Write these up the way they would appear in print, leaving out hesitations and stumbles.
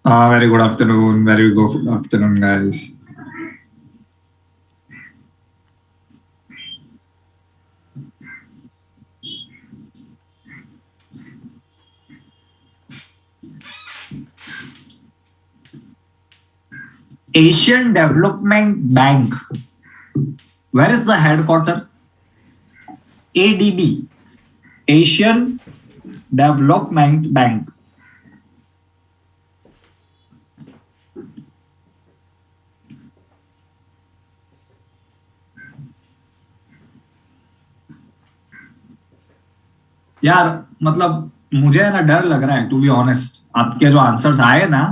Very good afternoon. Very good afternoon, guys. Asian Development Bank. Where is the headquarter? ADB. Asian Development Bank. यार मतलब मुझे ना डर लग रहा है टू बी ऑनेस्ट आपके जो आंसर्स आए ना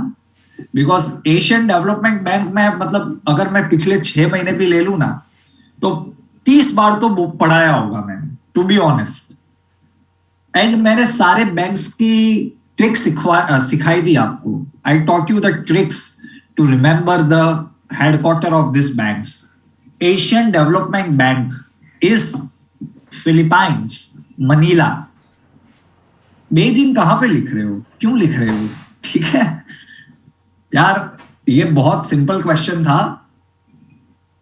बिकॉज एशियन डेवलपमेंट बैंक में मतलब अगर मैं पिछले 6 महीने भी ले लूं ना तो 30 बार तो पढ़ाया होगा मैंने टू बी ऑनेस्ट एंड मैंने सारे बैंक्स की ट्रिक सिखाई दी आपको I taught you the tricks to remember the headquarter of this banks Asian Development Bank is Philippines Manila Beijing कहां पे लिख रहे हो क्यों लिख रहे हो ठीक है यार ये बहुत सिंपल क्वेश्चन था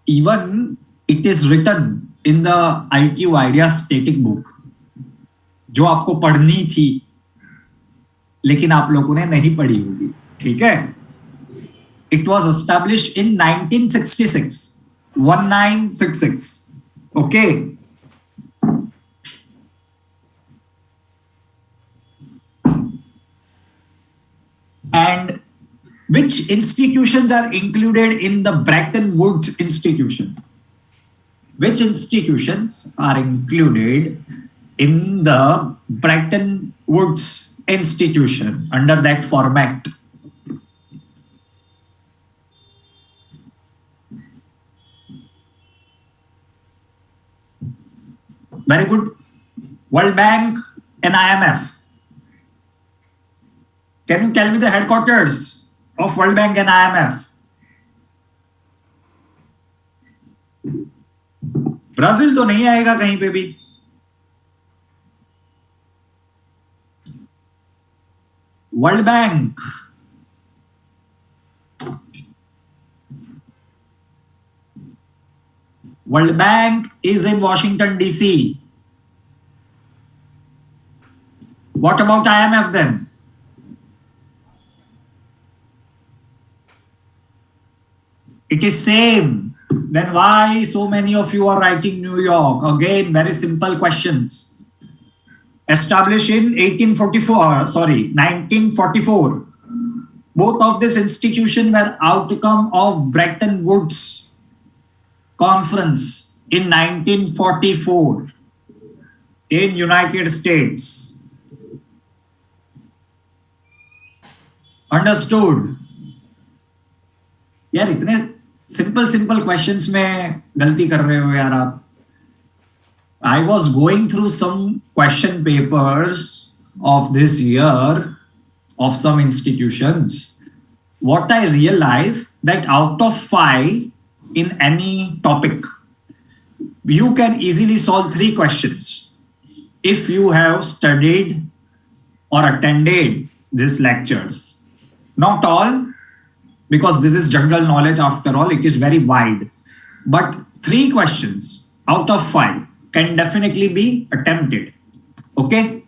even it is written in the IQ idea static book जो आपको पढ़नी थी लेकिन आप लोगों ने नहीं पढ़ी होगी ठीक है it was established in 1966 1966 okay and which institutions are included in the Bretton Woods institution which institutions are included in the Bretton Woods institution under that format very good World Bank and IMF. Can you tell me the headquarters of World Bank and IMF? Brazil तो नहीं आएगा कहीं पे भी world bank world bank is in Washington DC. What about IMF then? It is same. Then why so many of you are writing New York? Again, very simple questions. Established in 1944. Both of this institution were outcome of Bretton Woods conference in 1944 in United States. Understood? यार इतने simple questions में गलती कर रहे हो यार आप I was going through some question papers of this year of some institutions. What I realized that out of 5 in any topic, you can easily solve 3 questions if you have studied or attended these lectures. Not all, because this is general knowledge after all, it is very wide. But 3 questions out of 5 can definitely be attempted. Okay?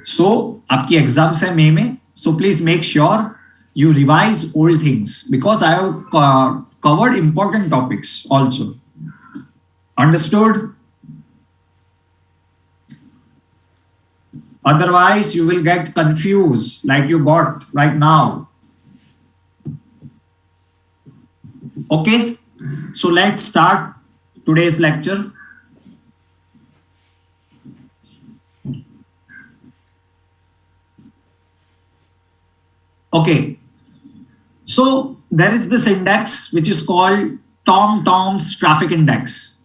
So, आपकी exams है May में, so please make sure you revise old things because I have covered important topics also. Understood? Otherwise, you will get confused like you got right now. Okay, so let's start today's lecture. Okay, so there is this index which is called TomTom's Traffic Index.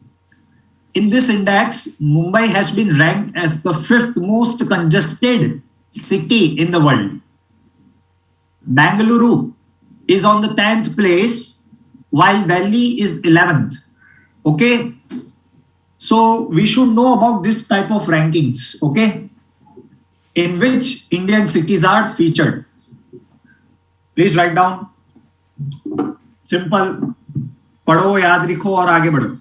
In this index, Mumbai has been ranked as the 5th most congested city in the world. Bangalore is on the 10th place while Delhi is 11th. Okay, so we should know about this type of rankings, okay, in which Indian cities are featured. Please write down. Simple, पढ़ो, याद रखो और आगे बढ़ो.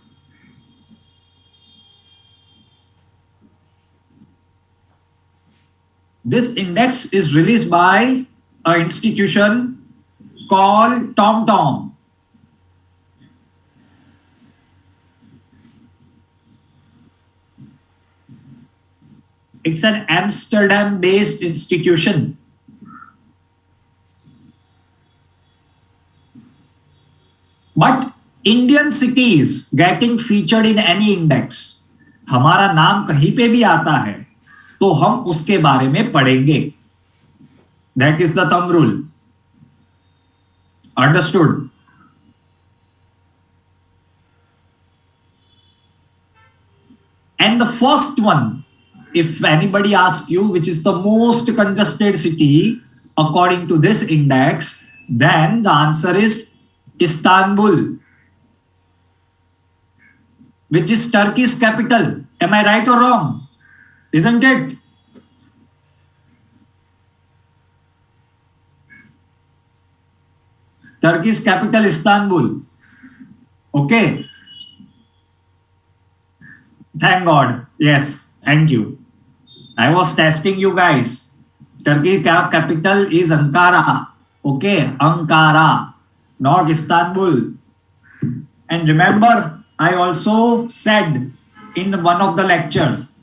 This index is released by an institution called TomTom. It's an Amsterdam-based institution. But Indian cities getting featured in any index, हमारा नाम कहीं पे भी आता है तो हम उसके बारे में पढ़ेंगे. That is the thumb rule. Understood? And the first one, if anybody asks you which is the most congested city according to this index, then the answer is Istanbul, which is Turkey's capital. Am I right or wrong? Isn't it? Turkey's capital Istanbul. Okay. Thank God. Yes. Thank you. I was testing you guys. Turkey capital is Ankara. Okay. Ankara, not Istanbul. And remember, I also said in one of the lectures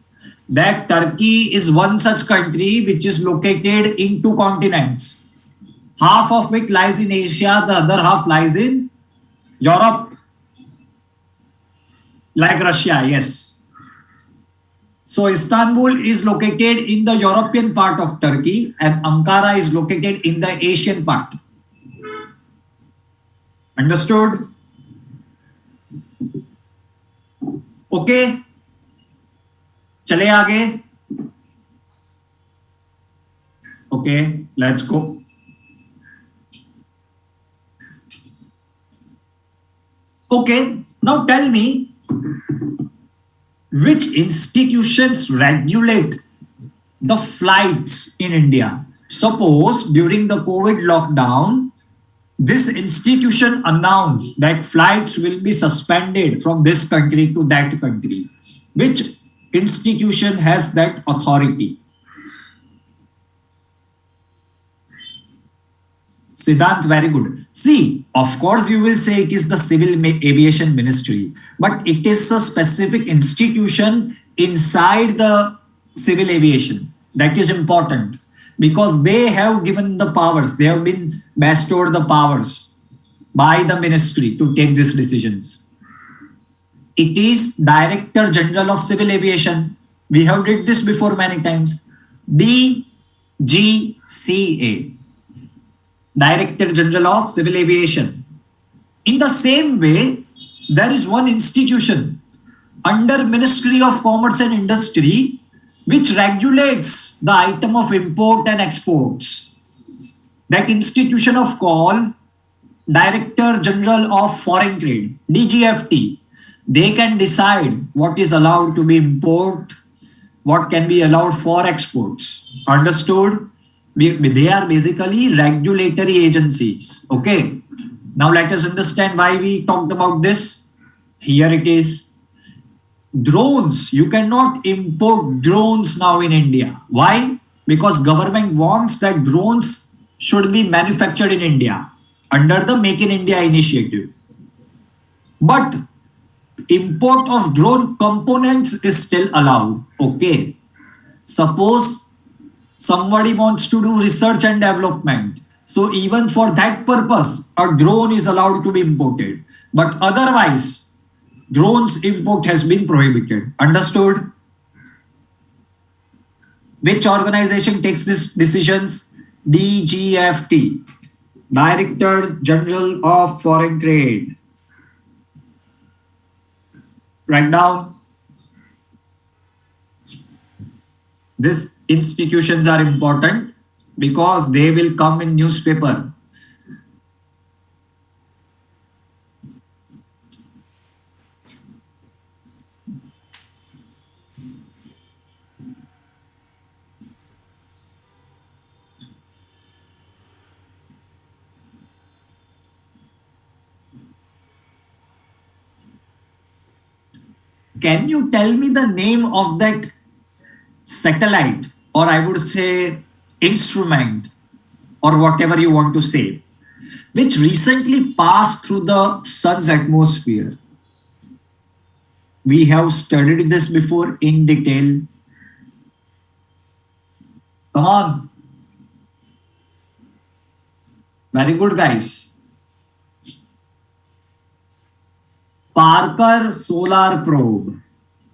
that Turkey is one such country which is located in two continents. Half of it lies in Asia, the other half lies in Europe, like Russia, yes. So Istanbul is located in the European part of Turkey and Ankara is located in the Asian part. Understood? Okay. चले आगे. Okay, let's go. Okay, now tell me, which institutions regulate the flights in India? Suppose during the COVID lockdown, this institution announced that flights will be suspended from this country to that country. Which institution has that authority? Siddhant, very good. See, of course, you will say it is the Civil Aviation Ministry, but it is a specific institution inside the civil aviation. That is important because they have given the powers, they have been bestowed the powers by the ministry to take these decisions. It is Director General of Civil Aviation. We have did this before many times. DGCA. Director General of Civil Aviation. In the same way, there is one institution under Ministry of Commerce and Industry which regulates the item of import and exports. That institution of call Director General of Foreign Trade, DGFT. They can decide what is allowed to be import, what can be allowed for exports. Understood? They are basically regulatory agencies. Okay. Now let us understand why we talked about this. Here it is. Drones. You cannot import drones now in India. Why? Because government wants that drones should be manufactured in India under the Make in India initiative. But import of drone components is still allowed. Okay. Suppose somebody wants to do research and development. So even for that purpose, a drone is allowed to be imported. But otherwise, drones import has been prohibited. Understood? Which organization takes these decisions? DGFT, Director General of Foreign Trade. Write down. These institutions are important because they will come in newspaper. Can you tell me the name of that satellite, or I would say instrument, or whatever you want to say, which recently passed through the sun's atmosphere? We have studied this before in detail. Come on. Very good, guys. Parker Solar Probe,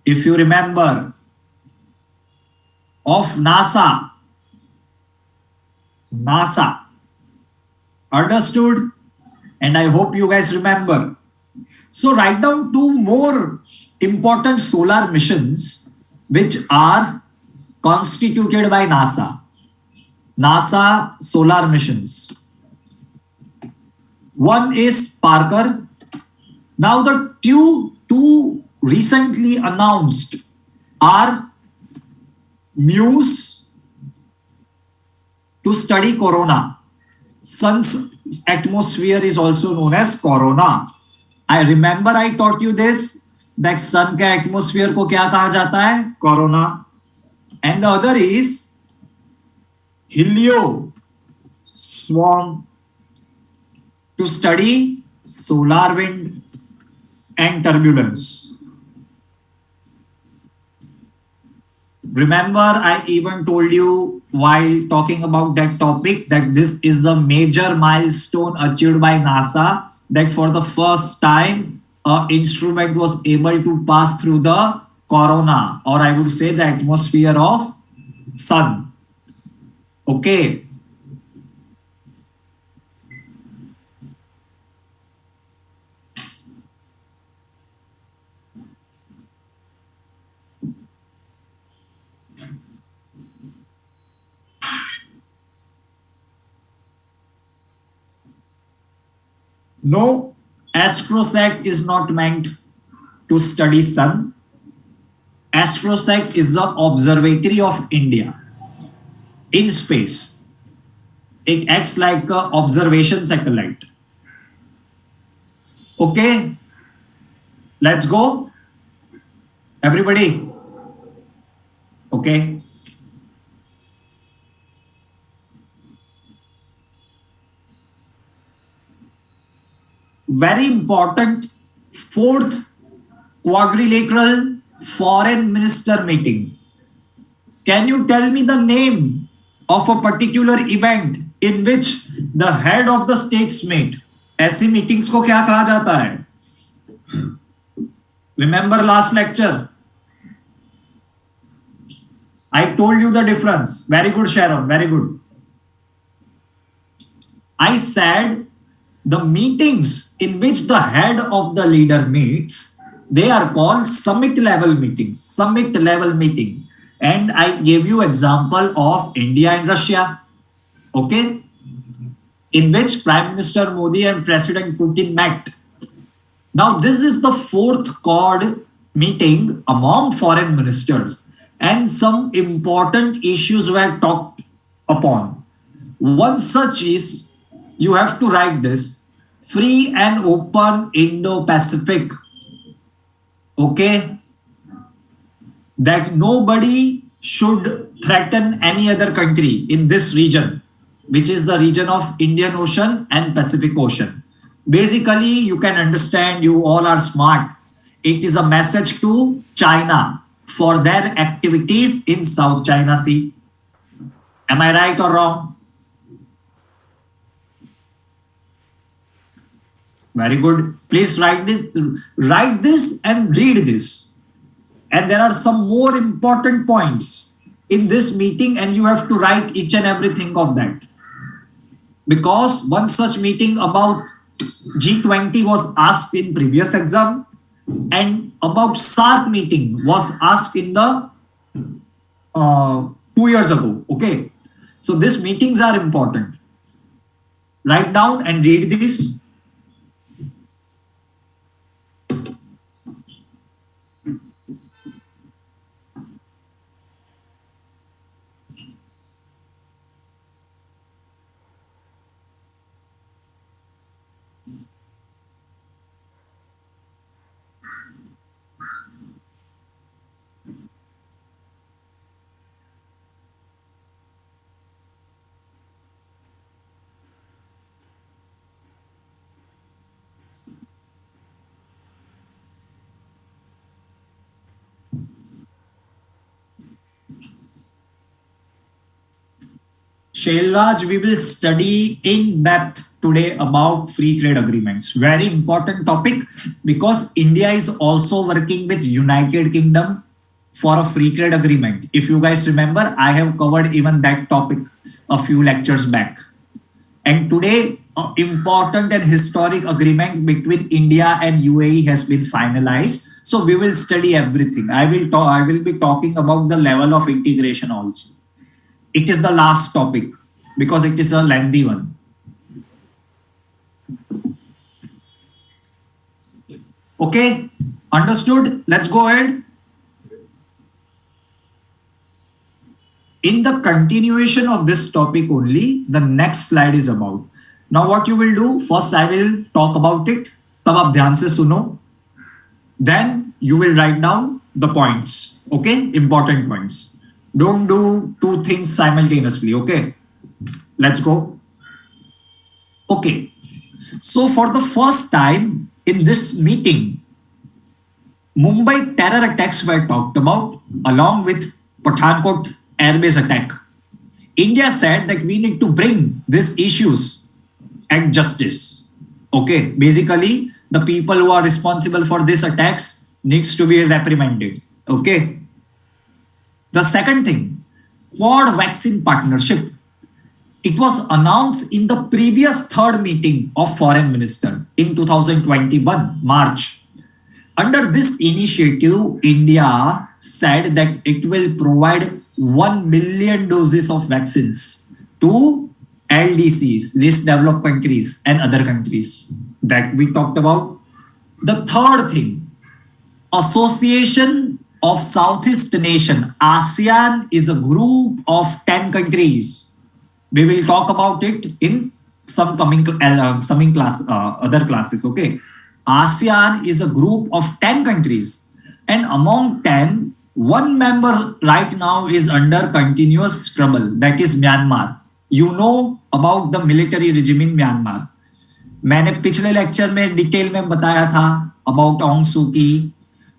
if you remember, of NASA. NASA. Understood? And I hope you guys remember. So write down two more important solar missions which are constituted by NASA. NASA solar missions. One is Parker. Now the two recently announced are Muse to study corona. Sun's atmosphere is also known as corona. I remember I taught you this, that sun के atmosphere को क्या कहा जाता है? Corona. And the other is Helio swarm to study solar wind and turbulence. Remember, I even told you while talking about that topic that this is a major milestone achieved by NASA, that for the first time, an instrument was able to pass through the corona, or I would say the atmosphere of sun. Okay. No, AstroSat is not meant to study sun. AstroSat is the observatory of India in space. It acts like an observation satellite. Okay, let's go. Everybody. Okay. Very important, fourth quadrilateral foreign minister meeting. Can you tell me the name of a particular event in which the head of the states meet? ऐसी meetings को क्या कहा जाता है? Remember last lecture? I told you the difference. Very good, Sharon. Very good. I said the meetings in which the head of the leader meets, they are called summit level meetings. Summit level meeting. And I gave you example of India and Russia. Okay? In which Prime Minister Modi and President Putin met. Now, this is the fourth Quad meeting among foreign ministers, and some important issues were talked upon. One such is, you have to write this, free and open Indo-Pacific. Okay? That nobody should threaten any other country in this region, which is the region of Indian Ocean and Pacific Ocean. Basically, you can understand, you all are smart. It is a message to China for their activities in South China Sea. Am I right or wrong? Very good. Please write this and read this. And there are some more important points in this meeting, and you have to write each and everything of that. Because one such meeting about G20 was asked in previous exam, and about SARC meeting was asked in the 2 years ago. Okay, so these meetings are important. Write down and read this. Shailraj, we will study in depth today about free trade agreements. Very important topic because India is also working with United Kingdom for a free trade agreement. If you guys remember, I have covered even that topic a few lectures back. And today, an important and historic agreement between India and UAE has been finalized. So we will study everything. I will be talking about the level of integration also. It is the last topic because it is a lengthy one. Okay, understood? Let's go ahead. In the continuation of this topic only, the next slide is about. Now what you will do, first I will talk about it, तब आप ध्यान से सुनो. Then you will write down the points, okay? Important points. Don't do two things simultaneously, okay? Let's go. Okay, so for the first time in this meeting, Mumbai terror attacks were talked about along with Pathankot airbase attack. India said that we need to bring these issues at justice. Okay, basically the people who are responsible for these attacks needs to be reprimanded. Okay. The second thing, Quad vaccine partnership. It was announced in the previous third meeting of foreign minister in 2021 March. Under this initiative, India said that it will provide 1 billion doses of vaccines to LDCs, least developed countries, and other countries that we talked about. The third thing, Association of Southeast Nation, ASEAN is a group of 10 countries. We will talk about it in some coming other classes. Okay, ASEAN is a group of 10 countries, and among 10, one member right now is under continuous trouble. That is Myanmar. You know about the military regime in Myanmar. मैंने पिछले lecture में detail में बताया था about Aung Suu Kyi,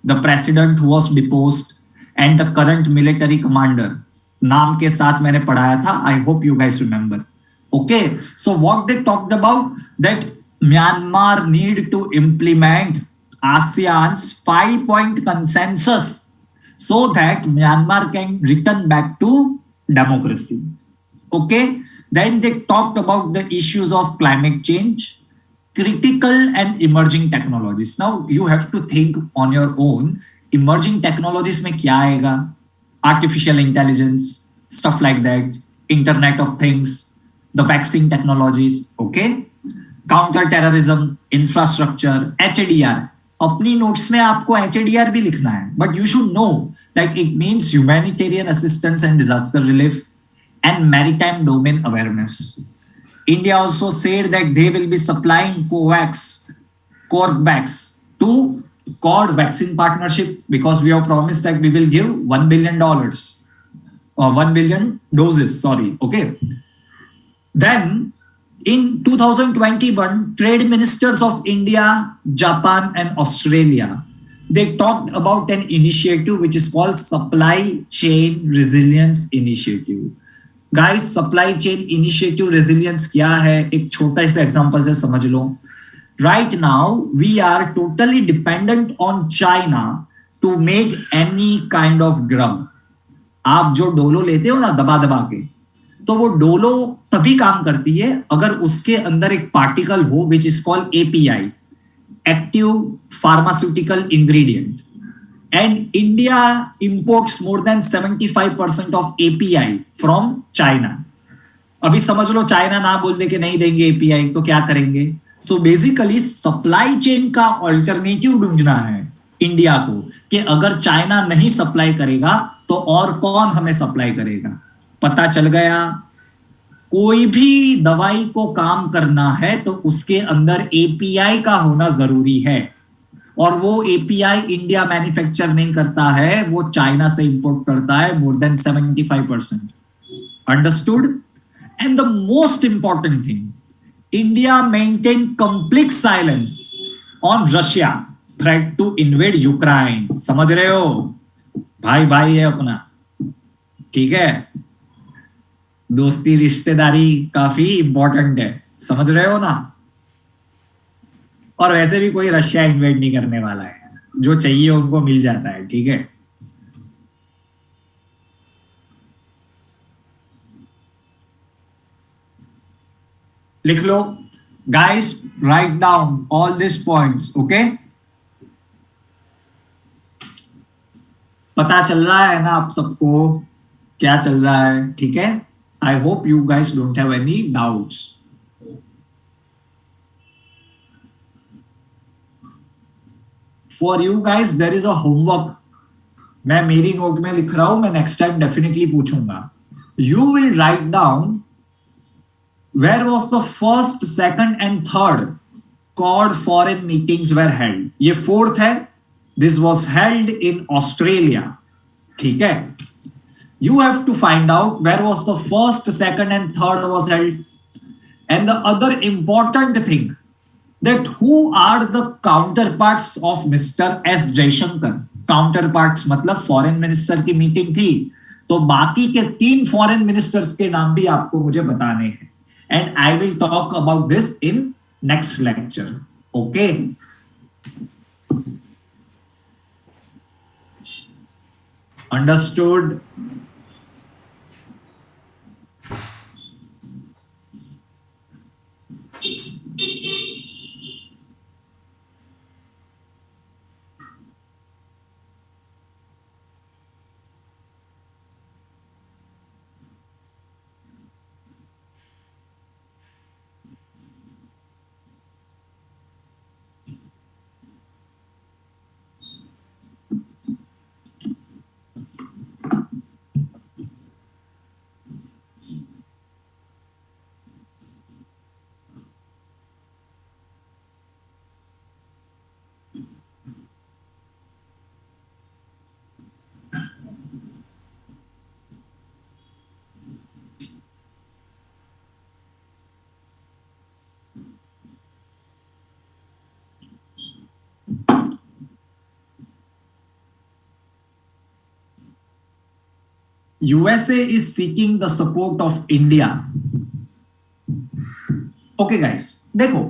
the president who was deposed, and the current military commander. नाम के साथ मैंने पढ़ाया था. I hope you guys remember. Okay, so what they talked about, that Myanmar need to implement ASEAN's 5-point consensus so that Myanmar can return back to democracy. Okay, then they talked about the issues of climate change, critical and emerging technologies. Now you have to think on your own. Emerging technologies में क्या आएगा? Artificial intelligence, stuff like that, Internet of Things, the vaccine technologies, okay? Counter-terrorism, infrastructure, HADR. अपनी notes में आपको HADR भी लिखना है, but you should know that it means humanitarian assistance and disaster relief and maritime domain awareness. India also said that they will be supplying Corvax to Quad vaccine partnership because we have promised that we will give $1 billion or 1 billion doses. Sorry. Okay. Then in 2021, trade ministers of India, Japan, and Australia, they talked about an initiative which is called Supply Chain Resilience Initiative. Guys, Supply Chain Initiative Resilience क्या है? एक छोटा सा example से समझ लो. Right now, we are totally dependent on China to make any kind of drug. आप जो Dolo लेते हो ना दबा दबा के, तो वो डोलो तभी काम करती है अगर उसके अंदर एक पार्टिकल हो which is called API, active pharmaceutical ingredient. And India imports more than 75% of API from China. अभी समझ लो चाइना ना बोल दे कि नहीं देंगे API तो क्या करेंगे? सो बेसिकली सप्लाई चेन का ऑल्टरनेटिव ढूंढना है इंडिया को कि अगर चाइना नहीं सप्लाई करेगा तो और कौन हमें सप्लाई करेगा. पता चल गया, कोई भी दवाई को काम करना है तो उसके अंदर API का होना जरूरी है, और वो API इंडिया मैन्युफैक्चर नहीं करता है, वो चाइना से इंपोर्ट करता है more than 75%. Understood? And the most important thing, India maintain complete silence on Russia threat to invade Ukraine. समझ रहे हो? भाई भाई है अपना, ठीक है. दोस्ती रिश्तेदारी काफी इंपॉर्टेंट है, समझ रहे हो ना। और वैसे भी कोई रशिया इन्वेट नहीं करने वाला है, जो चाहिए उनको मिल जाता है, ठीक है। लिख लो guys, write down all this points, okay. पता चल रहा है ना आप सबको क्या चल रहा है, ठीक है। I hope you guys don't have any doubts. For you guys there is a homework, मैं मेरी नोट में लिख रहा हूं, मैं नेक्स्ट टाइम डेफिनेटली पूछूंगा। You will write down where was the first, second and third Quad foreign meetings were held. ये fourth है, this was held in Australia, ठीक है। You have to find out where was the first, second, and third was held. And the other important thing, that who are the counterparts of Mr. S. Jaishankar? Counterparts मतलब foreign minister की meeting थी, तो बाकी के 3 foreign ministers के नाम भी आपको मुझे बताने हैं। And I will talk about this in next lecture, okay. Understood. USA is seeking the support of India. Okay guys, देखो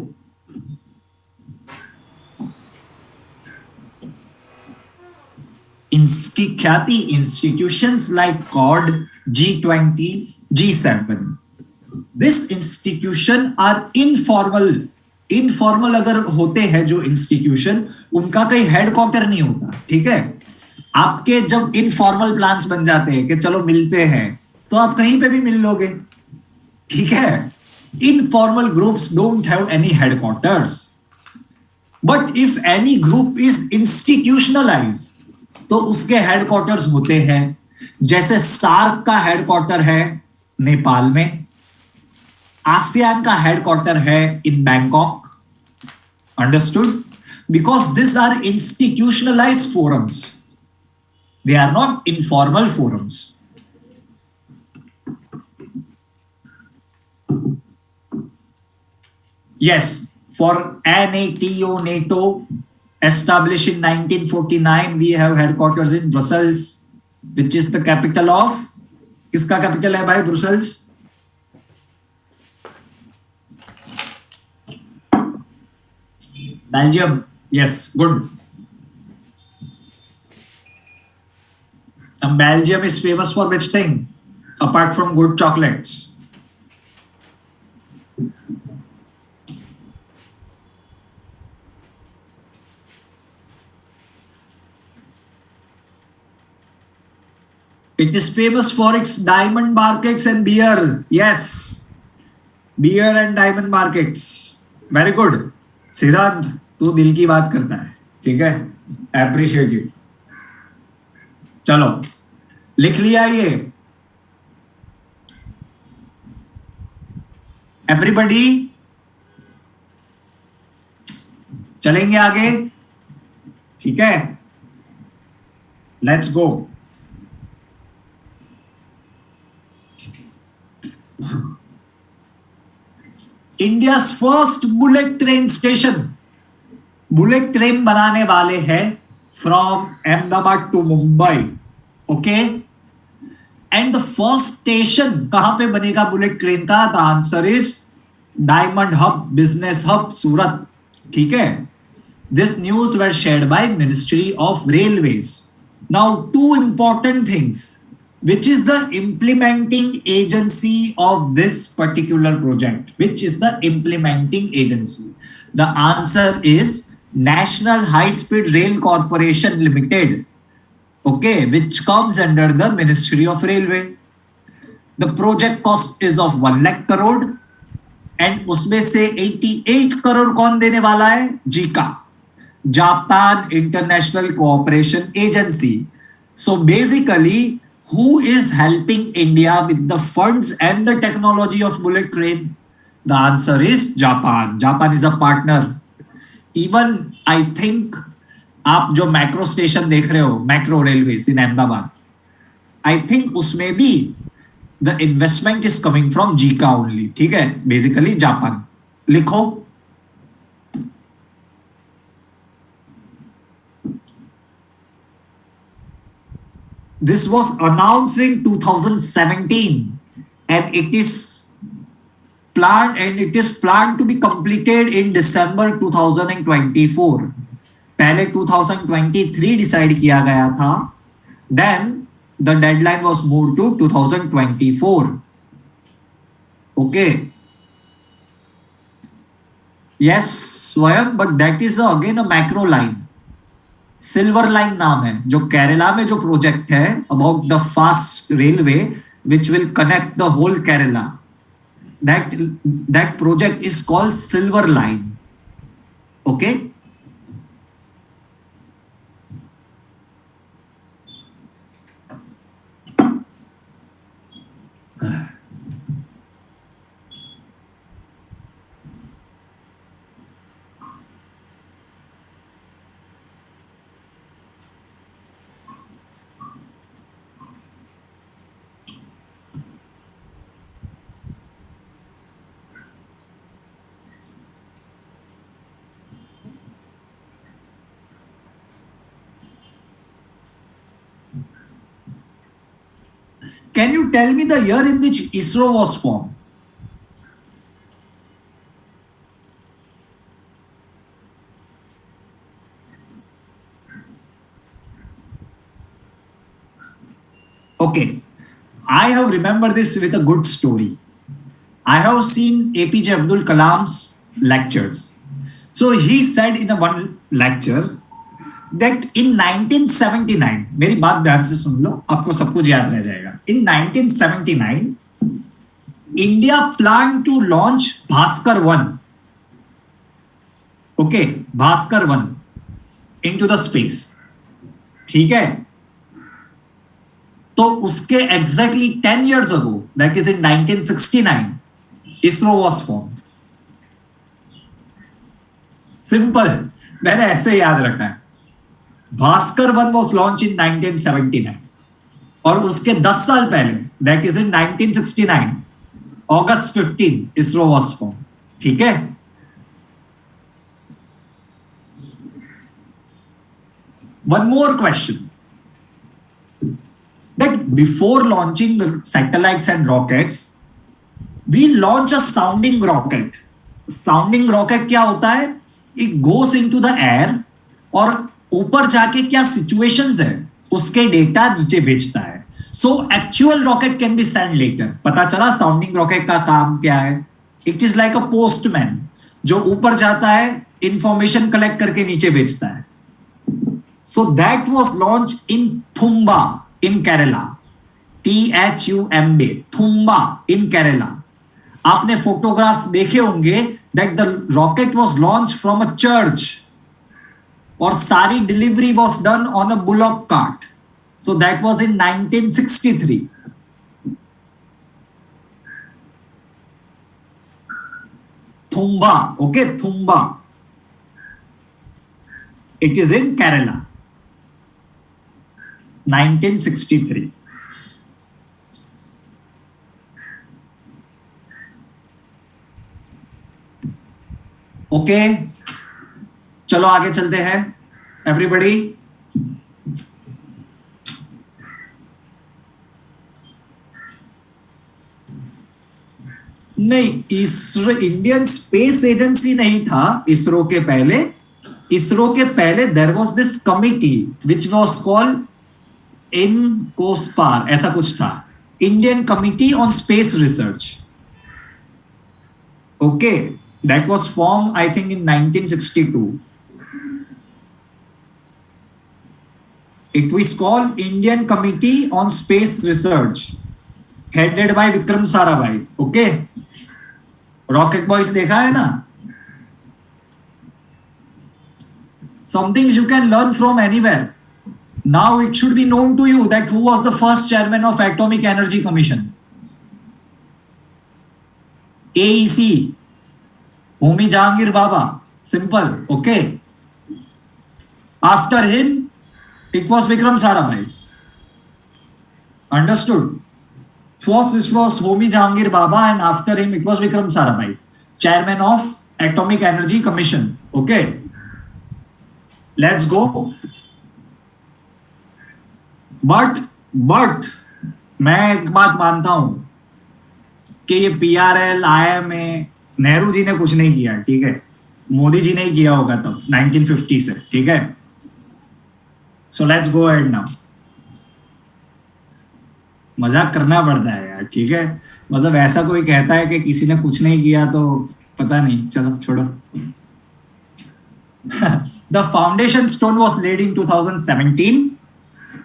ख्याति institutions like CORD, G20, G7, this institution are informal. Informal अगर होते हैं जो इंस्टीट्यूशन, उनका कहीं headquarter नहीं होता, ठीक है। आपके जब इनफॉर्मल प्लान्स बन जाते हैं कि चलो मिलते हैं, तो आप कहीं पे भी मिल लोगे, ठीक है। Informal groups don't have any headquarters, but if any group is institutionalise, तो उसके हेडक्वार्टर्स होते हैं। जैसे सार्क का हेडक्वार्टर है नेपाल में, आसियान का हेडक्वार्टर है in Bangkok, understood. Because this are institutionalised forums, they are not informal forums. Yes, for NATO established in 1949, we have headquarters in Brussels, which is the capital of, किसका capital है भाई Brussels? Belgium. Yes, good. And Belgium is famous for which thing? Apart from good chocolates. It is famous for its diamond markets and beer. Yes, beer and diamond markets. Very good. सिद्धांत, तू दिल की बात करता है, ठीक है, appreciate you. चलो लिख लिया ये एवरीबॉडी, चलेंगे आगे, ठीक है। Let's go. India first bullet train station, bullet train बनाने वाले हैं from Ahmedabad to Mumbai, okay. And the first station कहां पे बनेगा बुलेट ट्रेन का? The answer is diamond hub business hub Surat. ठीक है. This news were shared by ministry of railways. Now two important things. Which is the implementing agency of this particular project? Which is the implementing agency? The answer is National High Speed Rail Corporation Limited. Okay, which comes under the Ministry of Railway. The project cost is of 1 lakh crore and उसमें से 88 करोड़ कौन देने वाला है? Zika, Japan international cooperation agency. So basically, who is helping India with the funds and the technology of bullet train? The answer is Japan. Japan is a partner. Even I think आप जो macro station देख रहे हो, macro railways in Ahmedabad, I think उसमें भी the investment is coming from Zika only. ठीक है, basically Japan. लिखो. This was announced in 2017 and it is planned to be completed in December 2024. पहले 2023 डिसाइड किया गया था. Then the deadline was moved to 2024. Okay. Yes, Swayam, but that is again a macro line. Silver Line नाम है जो केरला में जो project है about the fast railway which will connect the whole Kerala. That project is called Silver Line. Okay. Can you tell me the year in which ISRO was formed? Okay, I have remembered this with a good story. I have seen APJ Abdul Kalam's lectures. So he said in a one lecture that in 1979, मेरी बात ध्यान से सुन लो, आपको सब कुछ याद रह जाएगा. In 1979, India planned to launch Bhaskar 1. Okay, Bhaskar 1 into the space. ठीक है. तो उसके exactly 10 years ago, that is in 1969, ISRO was formed. Simple. मैंने ऐसे याद रखा है. भास्कर 1 was launched in 1979 और उसके 10 साल पहले that is in 1969 August 15 ISRO was formed. ठीक है. One more question. That before launching the satellites and rockets, we launch a sounding rocket. Sounding rocket क्या होता है? It goes into the air और ऊपर जाके क्या सिचुएशंस है उसके डेटा नीचे भेजता है. So actual rocket can be send later. पता चला साउंडिंग रॉकेट का काम क्या है? It is like a postman जो ऊपर जाता है, इंफॉर्मेशन कलेक्ट करके नीचे भेजता है. So that was launch in Thumba in Kerala. THUMBA, Thumba in Kerala. आपने फोटोग्राफ देखे होंगे that the rocket was launch from a church और सारी delivery was done on a bullock cart. So that was in 1963. Thumba. Okay, Thumba. It is in Kerala. 1963. Okay, चलो आगे चलते हैं. Everybody नहीं, इसरो इंडियन स्पेस एजेंसी नहीं था इसरो के पहले। इसरो के पहले there was this committee which was called INCOSPAR, ऐसा कुछ था, Indian committee on space research. Okay, that was form I think in 1962. It was called Indian Committee on Space Research, headed by Vikram Sarabhai. Okay, Rocket Boys देखा है ना? Some things you can learn from anywhere. Now it should be known to you that who was the first chairman of Atomic Energy Commission? AEC, Homi Jahangir Baba. Simple. Okay. After him, it was Vikram Sarabhai. Understood? First it was Homi Jahangir Baba and after him it was Vikram Sarabhai, chairman of Atomic Energy Commission. Okay. Let's go. But मैं एक बात मानता हूं कि ये PRL, IMA, Nehru ji ने कुछ नहीं किया, ठीक है, मोदी जी ने ही किया होगा तब 1950 से, ठीक है. So let's go ahead now. मजाक करना पड़ता है यार, ठीक है, मतलब ऐसा कोई कहता है कि किसी ने कुछ नहीं किया तो पता नहीं, चलो छोड़ो. The foundation stone was laid in 2017.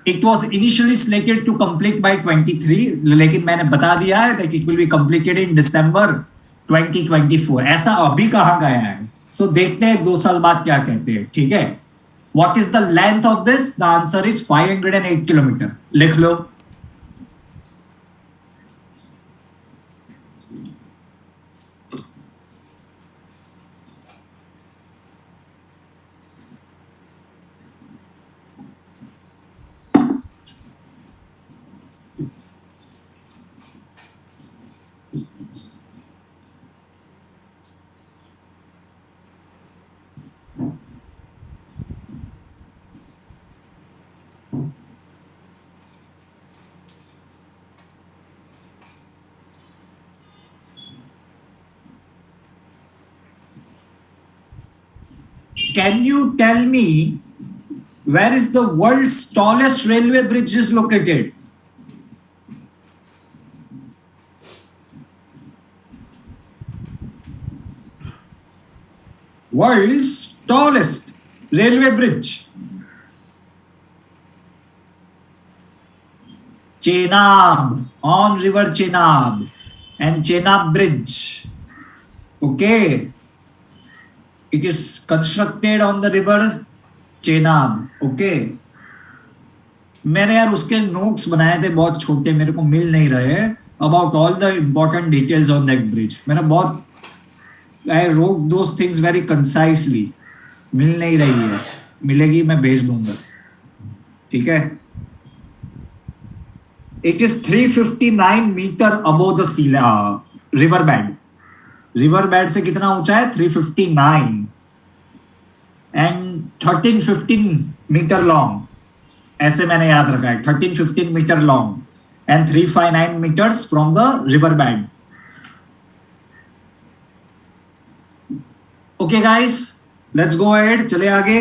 It was initially slated to complete by 23, लेकिन मैंने बता दिया है that it will be completed in December 2024. ऐसा अभी कहाँ गया है? So देखते हैं 2 साल बाद क्या कहते हैं, ठीक है. What is the length of this? The answer is 508 kilometer. लिख लो. Can you tell me where is the world's tallest railway bridge is located? World's tallest railway bridge. Chenab, on river Chenab and Chenab Bridge. Okay. It is constructed on the river Chenab. Okay. मैंने यार उसके notes बनाए थे बहुत छोटे, मेरे को मिल नहीं रहे about all the important details on that bridge. मैंने बहुत I wrote those things very concisely. मिल नहीं रही है, मिलेगी मैं भेज दूंगा, ठीक है. It is 359 meter above the sea river bed. River bed से कितना ऊंचा है? 359 एंड 13-15 मीटर लॉन्ग, ऐसे मैंने याद रखा है. 13-15 metre long and 359 metres from the river bed. Okay guys, let's go ahead, चले आगे.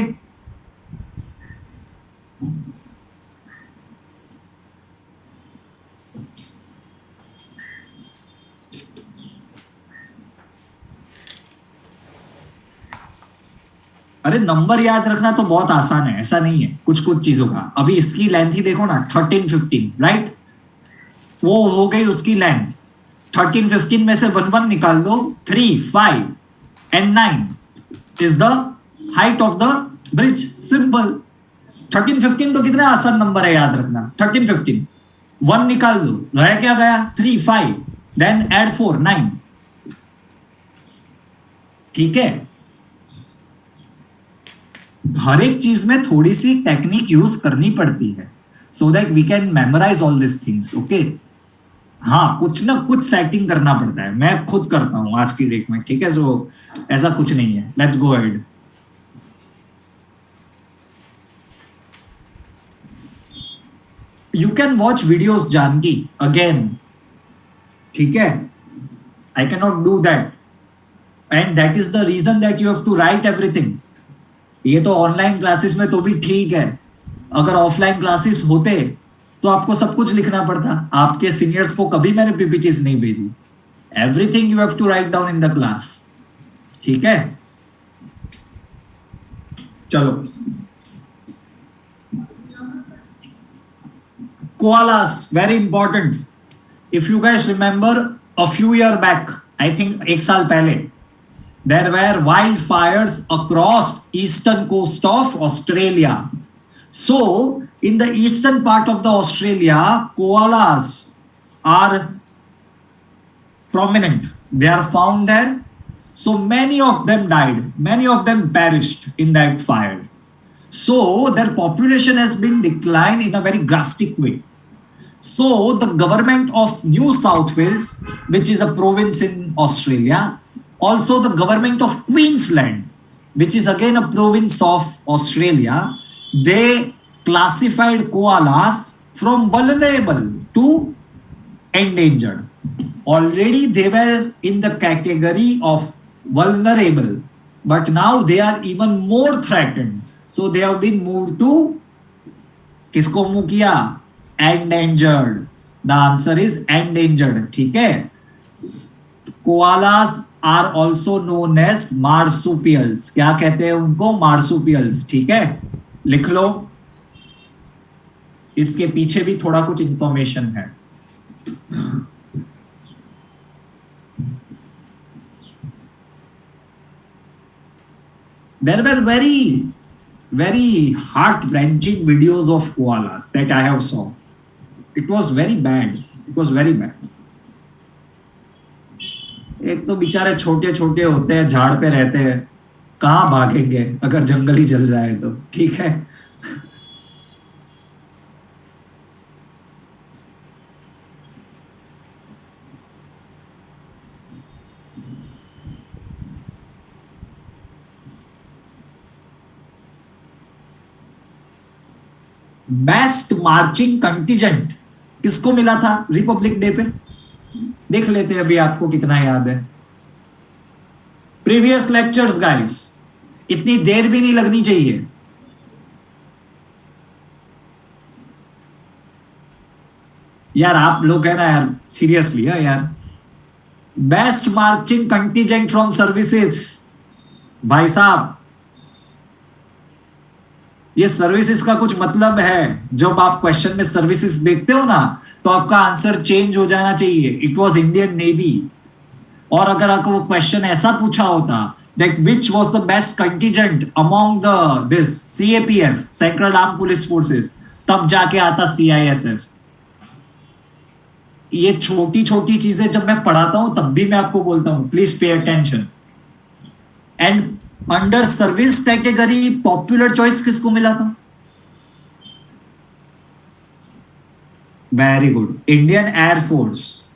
अरे नंबर याद रखना तो बहुत आसान है, ऐसा नहीं है कुछ कुछ चीजों का. अभी इसकी लेंथ ही देखो ना, 13-15, राइट. वो हो गई उसकी लेंथ. 13-15 में से 1 निकाल दो. 3, 5 and 9 is the height of the bridge. Simple. 13-15 तो कितना आसान नंबर है याद रखना. 13-15 1 निकाल दो, रह क्या गया? 3, 5 then add 4, 9. ठीक है. हर एक चीज में थोड़ी सी टेक्निक यूज करनी पड़ती है so that we can memorise all this things. Okay, हाँ, कुछ ना कुछ सेटिंग करना पड़ता है. मैं खुद करता हूं आज की डेट में, ठीक है. सो ऐसा कुछ नहीं है. Let's go ahead. You can watch videos जानकी अगेन, ठीक है. I cannot do that. And that is the reason that you have to write everything. ये तो ऑनलाइन क्लासेस में तो भी ठीक है, अगर ऑफलाइन क्लासेस होते तो आपको सब कुछ लिखना पड़ता. आपके सीनियर्स को कभी मैंने पीपीटीज नहीं भेजी. Everything you have to write down in the class. ठीक है, चलो. Koalas, very important. If you guys remember, a few years back, I think एक साल पहले, there were wildfires across eastern coast of Australia. So, in the eastern part of the Australia, koalas are prominent. They are found there. So many of them died. Many of them perished in that fire. So their population has been declined in a very drastic way. So the government of New South Wales, which is a province in Australia, also the government of Queensland, which is again a province of Australia, they classified koalas from vulnerable to endangered. Already they were in the category of vulnerable, but now they are even more threatened. So they have been moved to, किसको move किया? Endangered. The answer is endangered. ठीक है. Koalas are also known as marsupials. क्या कहते हैं उनको? Marsupials. ठीक है, लिख लो. इसके पीछे भी थोड़ा कुछ इंफॉर्मेशन है. There were very heart-wrenching videos of koalas that I have saw. It was very bad. It was very bad. एक तो बेचारे छोटे छोटे होते हैं, झाड़ पे रहते हैं, कहाँ भागेंगे अगर जंगल ही जल रहा है तो. ठीक है. बेस्ट मार्चिंग कंटिजेंट किसको मिला था रिपब्लिक डे पे? देख लेते हैं अभी आपको कितना याद है. प्रीवियस लेक्चर्स गाइस, इतनी देर भी नहीं लगनी चाहिए. यार आप लोग है ना यार, सीरियसली है यार. Best marching contingent from services. भाई साहब, ये सर्विसेज का कुछ मतलब है. जब आप क्वेश्चन में सर्विसेज देखते हो ना, तो आपका आंसर चेंज हो जाना चाहिए. It was Indian navy. और अगर आपको क्वेश्चन ऐसा पूछा होता that which was the best contingent among the this CAPF, central arm police forces, तब जाके आता सीआईएसएफ. ये छोटी छोटी चीजें जब मैं पढ़ाता हूं तब भी मैं आपको बोलता हूं please pay attention. And under service category popular choice किसको मिला था? Very good, Indian air force.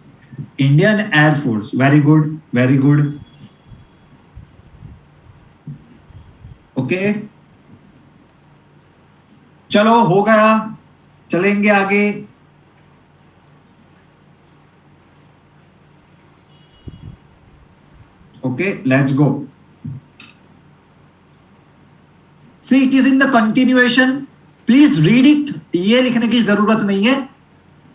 Indian air force, very good, very good. Okay, चलो हो गया, चलेंगे आगे. Okay, let's go. See, it is in the continuation. Please read it. ये लिखने की जरूरत नहीं है.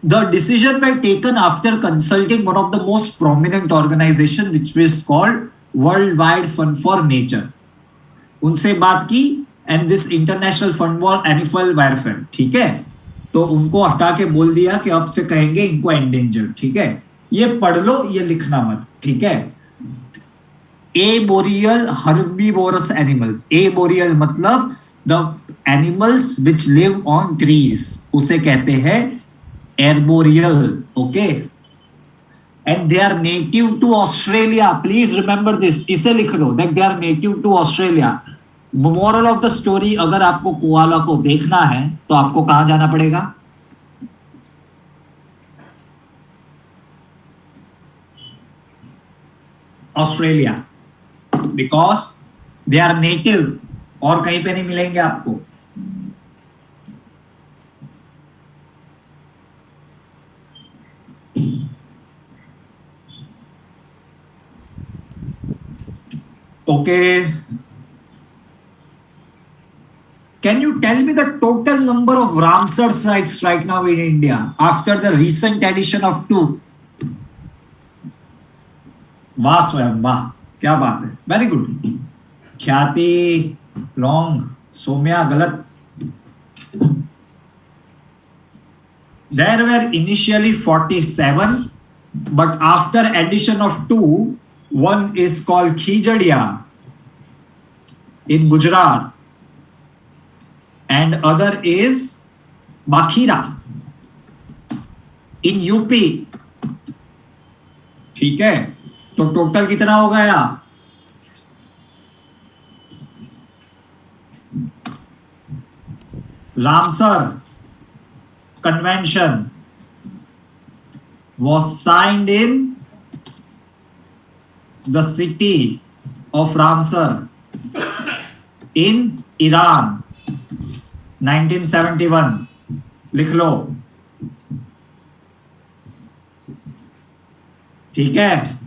The decision were taken after consulting one of the most prominent organization, which was called Worldwide Fund for Nature. उनसे बात की, and this International Fund for Animal Welfare. ठीक है, तो उनको हटा के बोल दिया कि अब से कहेंगे इनको endangered. ठीक है, ये पढ़ लो, ये लिखना मत. ठीक है. Arboreal herbivorous animals. Arboreal मतलब the animals which live on trees, उसे कहते हैं arboreal. Okay, and they are native to Australia. Please remember this. इसे लिख लो that they are native to Australia. Moral of the story, अगर आपको koala को देखना है तो आपको कहां जाना पड़ेगा? Australia. Because they are native, और कहीं पे नहीं मिलेंगे आपको. Okay. Can you tell me the total number of Ramsar sites right now in India after the recent addition of 2? वाह स्वयं वाह, क्या बात है, वेरी गुड. ख्याति रॉन्ग, सोम्या गलत. There were initially 47, but after addition of 2, one is called Khijadia in Gujarat and other is Bakhira in UP. ठीक है, तो टोटल कितना हो गया? Ramsar Convention was signed in the city of Ramsar in Iran 1971. लिख लो. ठीक है.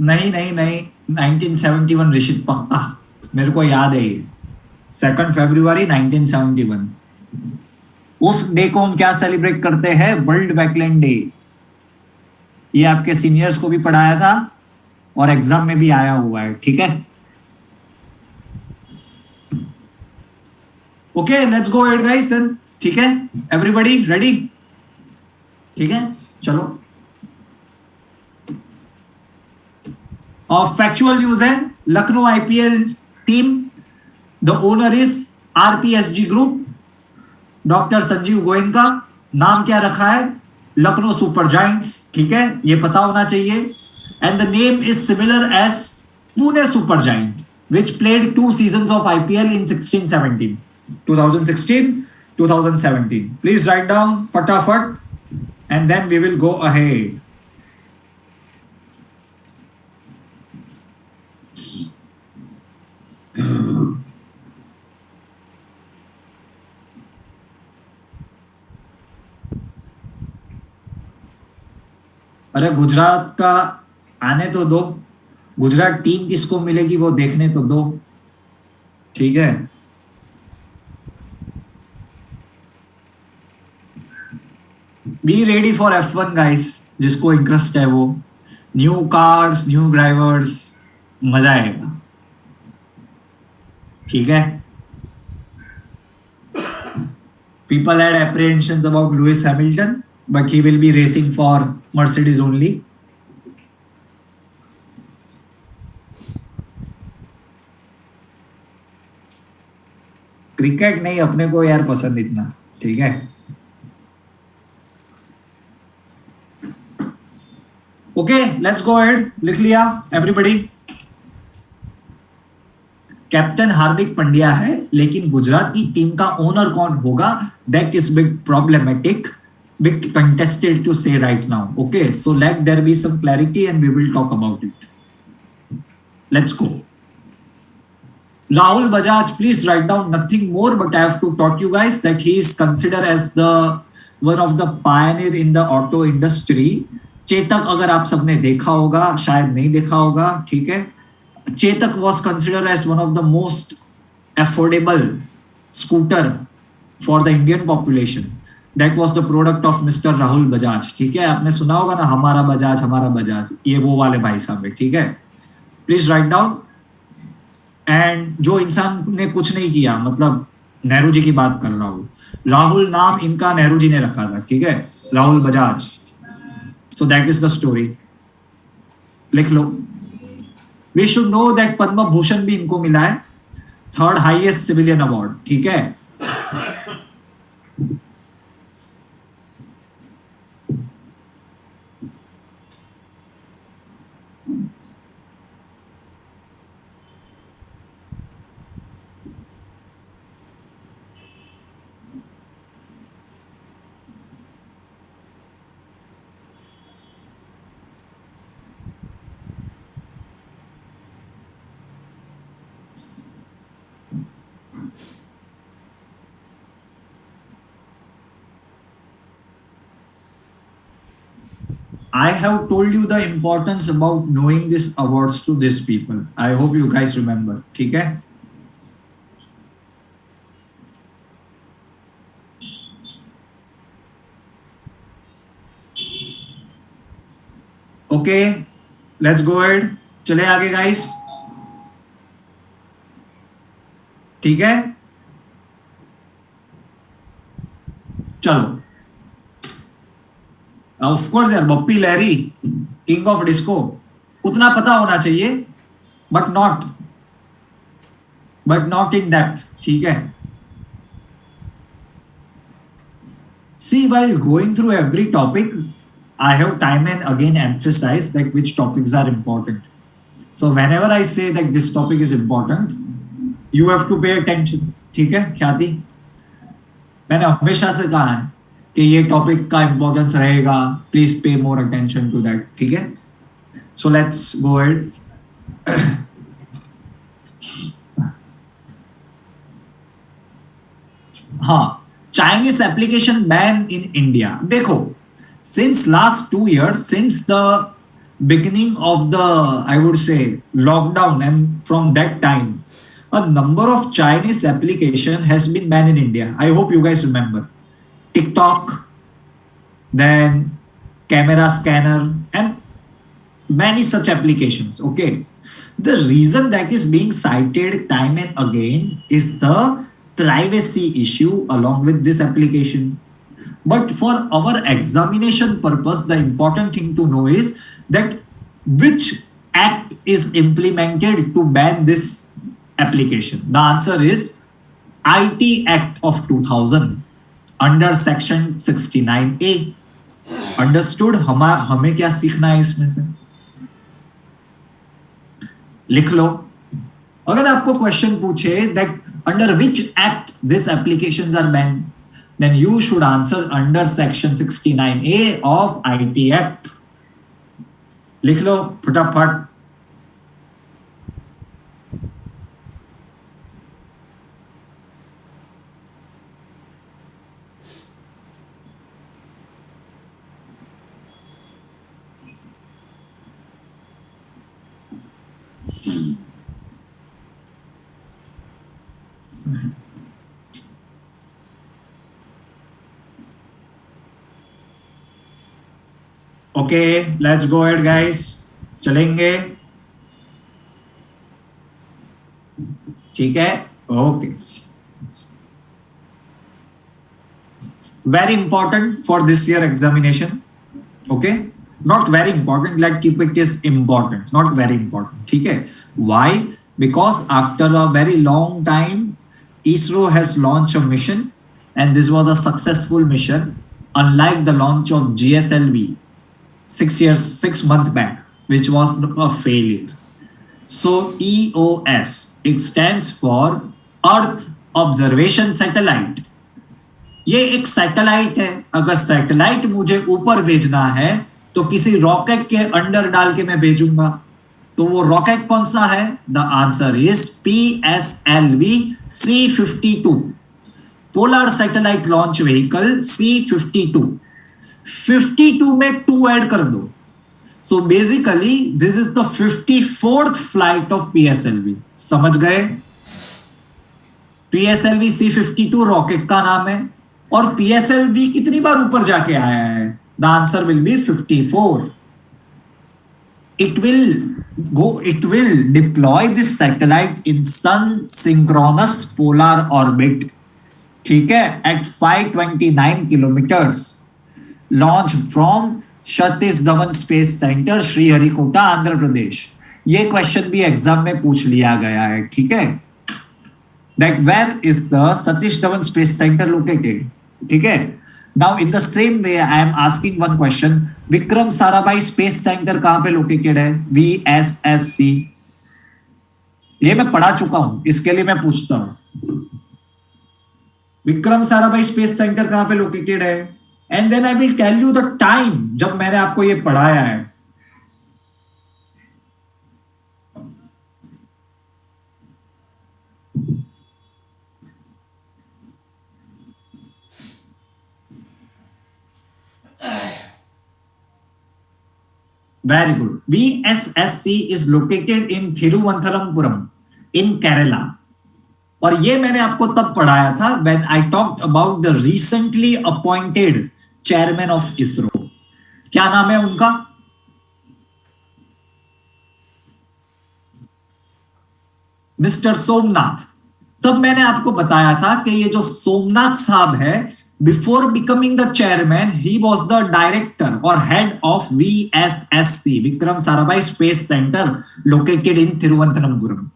नहीं नहीं नहीं, 1971 ऋषित, पक्का मेरे को याद है ये. 2 फरवरी 1971. उस डे को हम क्या सेलिब्रेट करते हैं? World wetland day. ये आपके सीनियर्स को भी पढ़ाया था और एग्जाम में भी आया हुआ है. ठीक है. Okay, let's go ahead guys then. ठीक है, एवरीबॉडी रेडी? ठीक है, चलो. और फैक्चुअल न्यूज है, Lucknow IPL team, the owner is RPSG group. Doctor Sanjiv Goenka. नाम क्या रखा है? Lucknow super giants. ठीक है, ये पता होना चाहिए. And the name is similar as Pune super giant which played 2 seasons of IPL in 16-17. 2016-2017. Please write down फटाफट and then we will go ahead. अरे गुजरात का आने तो दो. गुजरात टीम किसको मिलेगी वो देखने तो दो. ठीक है. Be ready for F1 guys, जिसको इंटरेस्ट है वो. न्यू कार्स, न्यू ड्राइवर्स, मजा आएगा. ठीक है. People had apprehensions about Lewis Hamilton, but he will be racing for Mercedes only. Cricket नहीं अपने को यार पसंद इतना. ठीक है. Okay, let's go ahead. लिख लिया एवरीबॉडी? कैप्टन हार्दिक पांड्या है, लेकिन गुजरात की टीम का ओनर कौन होगा? That is big problematic, big contested to say right now. Okay, so let there be some clarity and we will talk about it. Let's go. Rahul Bajaj, please write down nothing more, but I have to talk you guys that he is considered as the one of the pioneer in the auto industry. Chetak अगर आप सबने देखा होगा, शायद नहीं देखा होगा. ठीक है. Chetak was considered as one of the most affordable scooter for the Indian population. That was the product of Mr. Rahul Bajaj. ठीक है, आपने सुना होगा ना, हमारा बजाज, ये वो वाले भाई साहब है. ठीक है, प्लीज राइट डाउन. एंड जो इंसान ने कुछ नहीं किया, मतलब नेहरू जी की बात कर रहा हूं. राहुल नाम इनका नेहरू जी ने रखा था. ठीक है, राहुल बजाज. सो दैट इज द स्टोरी. लिख लो. We should know that Padma Bhushan भी इनको मिला है, 3rd हाईएस्ट सिविलियन अवार्ड. ठीक है. I have told you the importance about knowing these awards to these people. I hope you guys remember. ठीक है? Okay, let's go ahead. चले आगे guys. ठीक है? चलो. ऑफ कोर्स यार Bappi Lahiri king of disco उतना पता होना चाहिए बट नॉट इन डेप्थ ठीक है सी while going through every topic I have time and again emphasized that which topics are important so whenever I say that this topic is important you have to pay attention ठीक है ख्याति मैंने हमेशा से कहा है कि ये टॉपिक का इंपॉर्टेंस रहेगा please pay more attention to that ठीक है सो लेट्स गो अहेड हाँ Chinese application ban in India देखो since last 2 years since the beginning of the I would say lockdown and from that time a number of Chinese application has been banned in India I hope you guys remember TikTok, then camera scanner, and many such applications. Okay. The reason that is being cited time and again is the privacy issue along with this application. But for our examination purpose, the important thing to know is that which act is implemented to ban this application. The answer is IT Act of 2000. Under section 69A understood हमें क्या सीखना है इसमें से लिख लो अगर आपको question पूछे that under which act this applications are ban then you should answer under section 69A of IT act लिख लो फटाफट okay let's go ahead guys चलेंगे ठीक है okay very important for this year examination okay not very important like keep it is important not very important ठीक है why because after a very long time ISRO has launched a mission and this was a successful mission unlike the launch of GSLV 6 months back which was a failure so EOS it stands for Earth Observation Satellite ये एक satellite है अगर satellite मुझे ऊपर भेजना है तो किसी रॉकेट के अंडर डाल के मैं भेजूंगा तो वो रॉकेट कौन सा है the answer is PSLV C52 polar satellite launch vehicle C52 52 में 2 ऐड कर दो so basically this is the 54th flight of PSLV समझ गए PSLV C52 रॉकेट का नाम है और PSLV कितनी बार ऊपर जाके आया है the answer will be 54 it will deploy this satellite in sun synchronous polar orbit ठीक है at 529 kilometers launch from Satish Dhawan space centre Sriharikota Andhra Pradesh ये क्वेश्चन भी एग्जाम में पूछ लिया गया है ठीक है that where is the Satish Dhawan Space Center located ठीक है now in the same way I am asking one question Vikram Sarabhai space centre कहां पे लोकेटेड है VSSC ये मैं पढ़ा चुका हूं इसके लिए मैं पूछता हूं विक्रम साराभाई स्पेस सेंटर कहां पे लोकेटेड है and then I will tell you the time जब मैंने आपको ये पढ़ाया है Very good. VSSC is located in Thiruvananthapuram in Kerala. और ये मैंने आपको तब पढ़ाया था when I talked about the recently appointed chairman of ISRO. क्या नाम है उनका? मिस्टर सोमनाथ. तब मैंने आपको बताया था कि ये जो सोमनाथ साहब है, before becoming the chairman he was the director और head of VSSC, Vikram Sarabhai space centre, located in Thiruvananthapuram.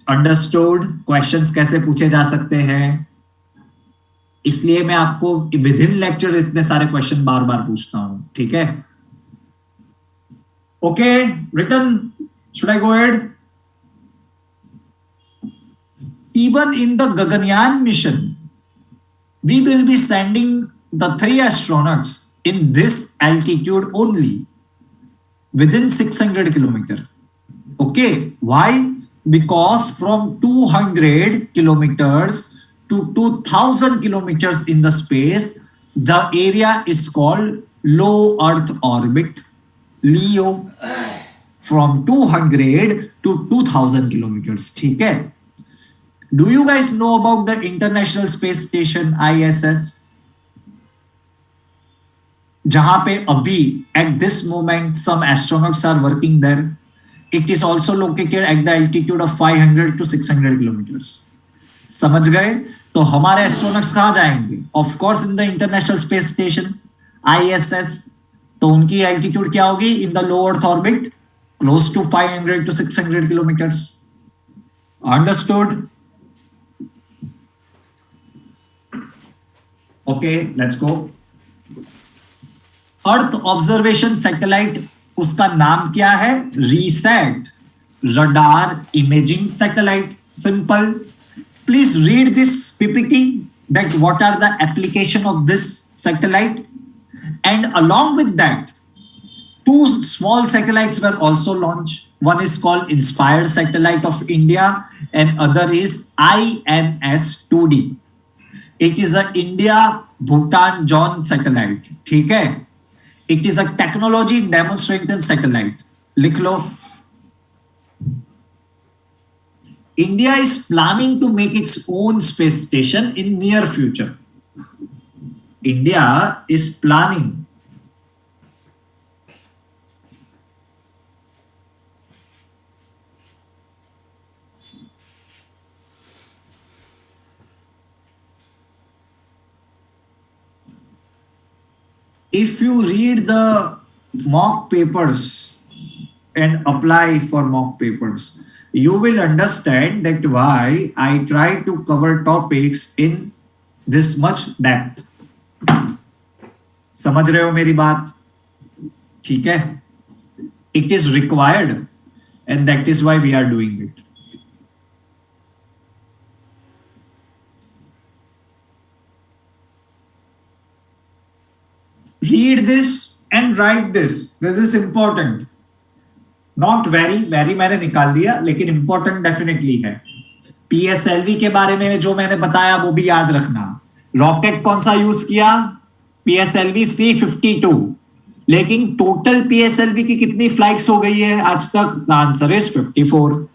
Understood? Questions कैसे पूछे जा सकते हैं, इसलिए मैं आपको विद इन लेक्चर इतने सारे क्वेश्चन बार बार पूछता हूं. ठीक है? Okay, written, should I go ahead? Even in the Gaganyaan mission, we will be sending the 3 astronauts in this altitude only, within 600 kilometers. Okay, why? Because from 200 kilometers to 2000 kilometers in the space, the area is called low Earth orbit, LEO. From 200 to 2000 kilometers. ठीक है? Do you guys know about the International Space Station ISS? जहां पे अभी at this moment some astronauts are working there. It is also located at the altitude of 500 to 600 kilometers. समझ गए? तो हमारे astronauts कहां जाएंगे? Of course in the International Space Station ISS. तो उनकी एल्टीट्यूड क्या होगी? In the low Earth orbit, close to 500 to 600 kilometers. Understood? Okay, let's go. Earth observation satellite, उसका नाम क्या है? RISAT, radar imaging satellite. Simple. Please read this PPT that what are the application of this satellite, and along with that 2 small satellites were also launched. One is called Inspired Satellite of India and other is INS-2D. It is a India Bhutan John satellite. ठीक है? It is a technology demonstration satellite. लिख लो. India is planning to make its own space station in near future. India is planning if you read the mock papers and apply for mock papers, you will understand that why I try to cover topics in this much depth. समझ रहे हो मेरी बात? ठीक है? It is required and that is why we are doing it. Read this and write this. This is important. Not very मैंने निकाल दिया, लेकिन important definitely है. PSLV के बारे में जो मैंने बताया वो भी याद रखना. रॉकेट कौन सा यूज किया? PSLV C-52. लेकिन टोटल PSLV की कितनी फ्लाइट्स हो गई है आज तक? The answer is 54.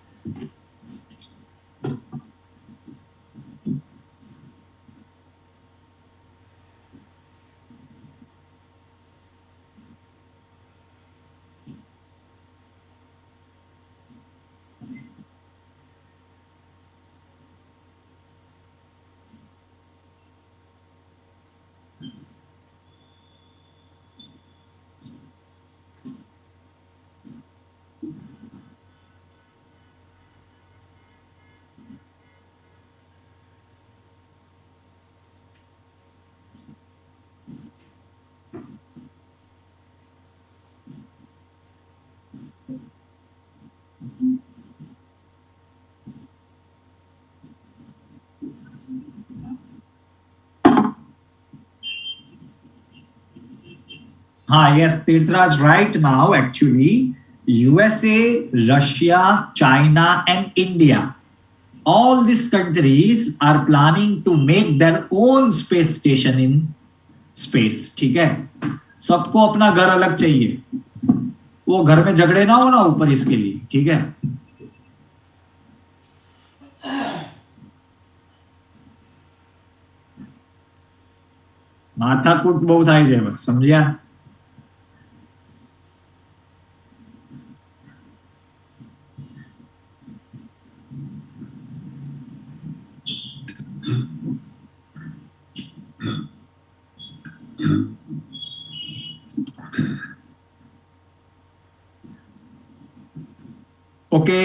Yes, Tirthraj, right now actually USA, Russia, China and India, all these countries are planning to make their own space station in space. ठीक है? सबको अपना घर अलग चाहिए, वो घर में झगड़े ना हो ना ऊपर, इसके लिए, ठीक है। माथाकूट बहुत आई जाए बस, समझिया। ओके,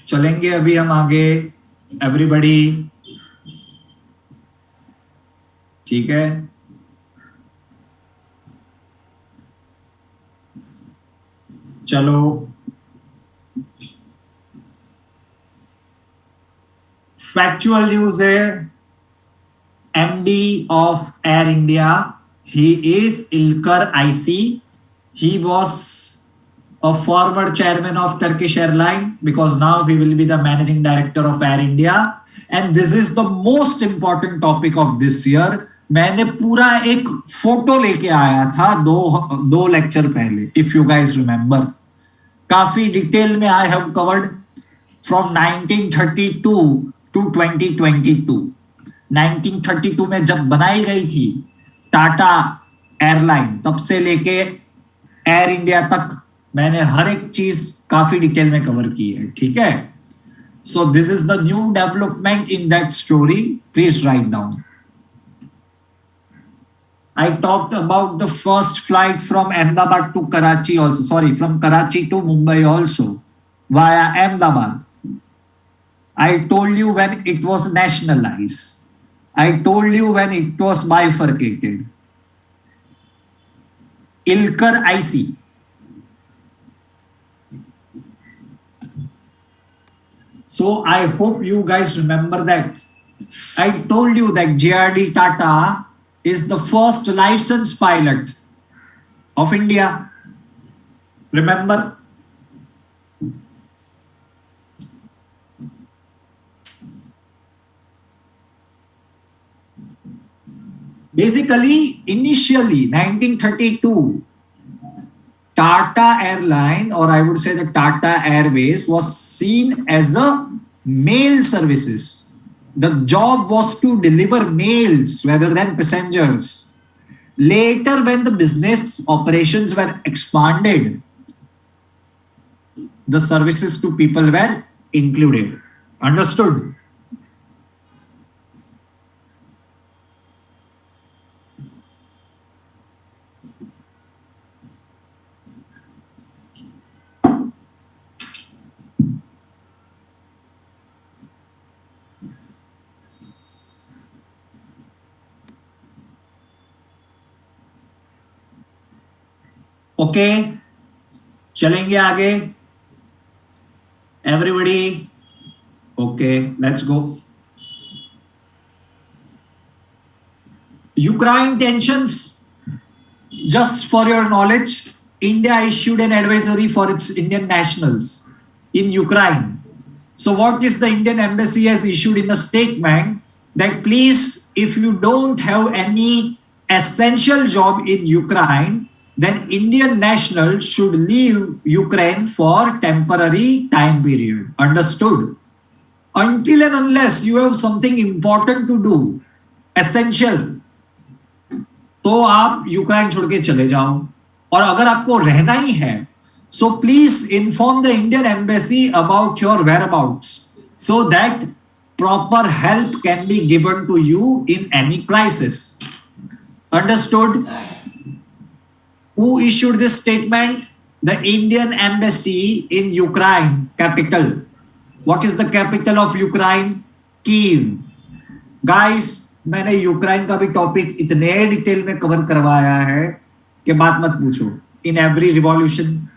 चलेंगे अभी हम आगे, एवरीबॉडी, ठीक है। चलो, फैक्चुअल न्यूज है, MD of Air India. He is Ilker IC. He was a former chairman of Turkish Airline, because now he will be the managing director of Air India. And this is the most important topic of this year. मैंने पूरा एक photo लेके आया था दो lecture पहले, if you guys remember, काफी detail में I have covered from 1932 to 2022। 1932 में जब बनाई गई थी टाटा एयरलाइन, तब से लेके एयर इंडिया तक मैंने हर एक चीज काफी डिटेल में कवर की है, ठीक है। सो this is the new development in that story, please write down. I talked about the first flight from Ahmedabad to Karachi also, sorry, from Karachi to Mumbai also, via Ahmedabad. I told you when it was nationalized. I told you when it was bifurcated. Ilker IC. So I hope you guys remember that. I told you that JRD Tata is the first licensed pilot of India. Remember? Basically, initially, 1932, Tata Airline, or I would say the Tata Airways, was seen as a mail services. The job was to deliver mails rather than passengers. Later, when the business operations were expanded, the services to people were included. Understood? Okay, चलेंगे आगे everybody. Okay, let's go. Ukraine tensions, just for your knowledge, India issued an advisory for its Indian nationals in Ukraine. So what is the Indian embassy has issued in a statement that please, if you don't have any essential job in Ukraine, then Indian nationals should leave Ukraine for temporary time period. Understood? Until and unless you have something important to do, essential, तो आप Ukraine छोड़ के चले जाओ। और अगर आपको रहना ही है, so please inform the Indian embassy about your whereabouts so that proper help can be given to you in any crisis. Understood? Who issued this statement? The Indian embassy in Ukraine capital. What is the capital of Ukraine? Kyiv. Guys, मैंने Ukraine का भी topic इतने detail में cover करवाया है कि बात मत पूछो, in every revolution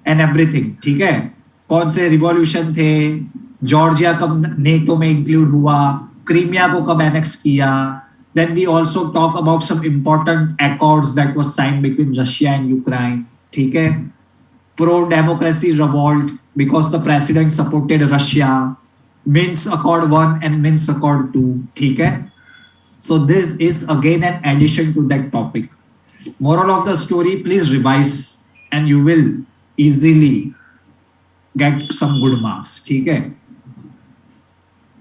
and everything, ठीक है। कौन से रिवॉल्यूशन थे, जॉर्जिया कब नेटो में इंक्लूड हुआ, क्रीमिया को कब एनेक्स किया, then we also talk about some important accords that was signed between Russia and Ukraine, ठीक है। pro-democracy revolt because the president supported Russia, Minsk Accord 1 and Minsk Accord 2, ठीक है। So this is again an addition to that topic. Moral of the story, please revise and you will easily get some good marks. ठीक है?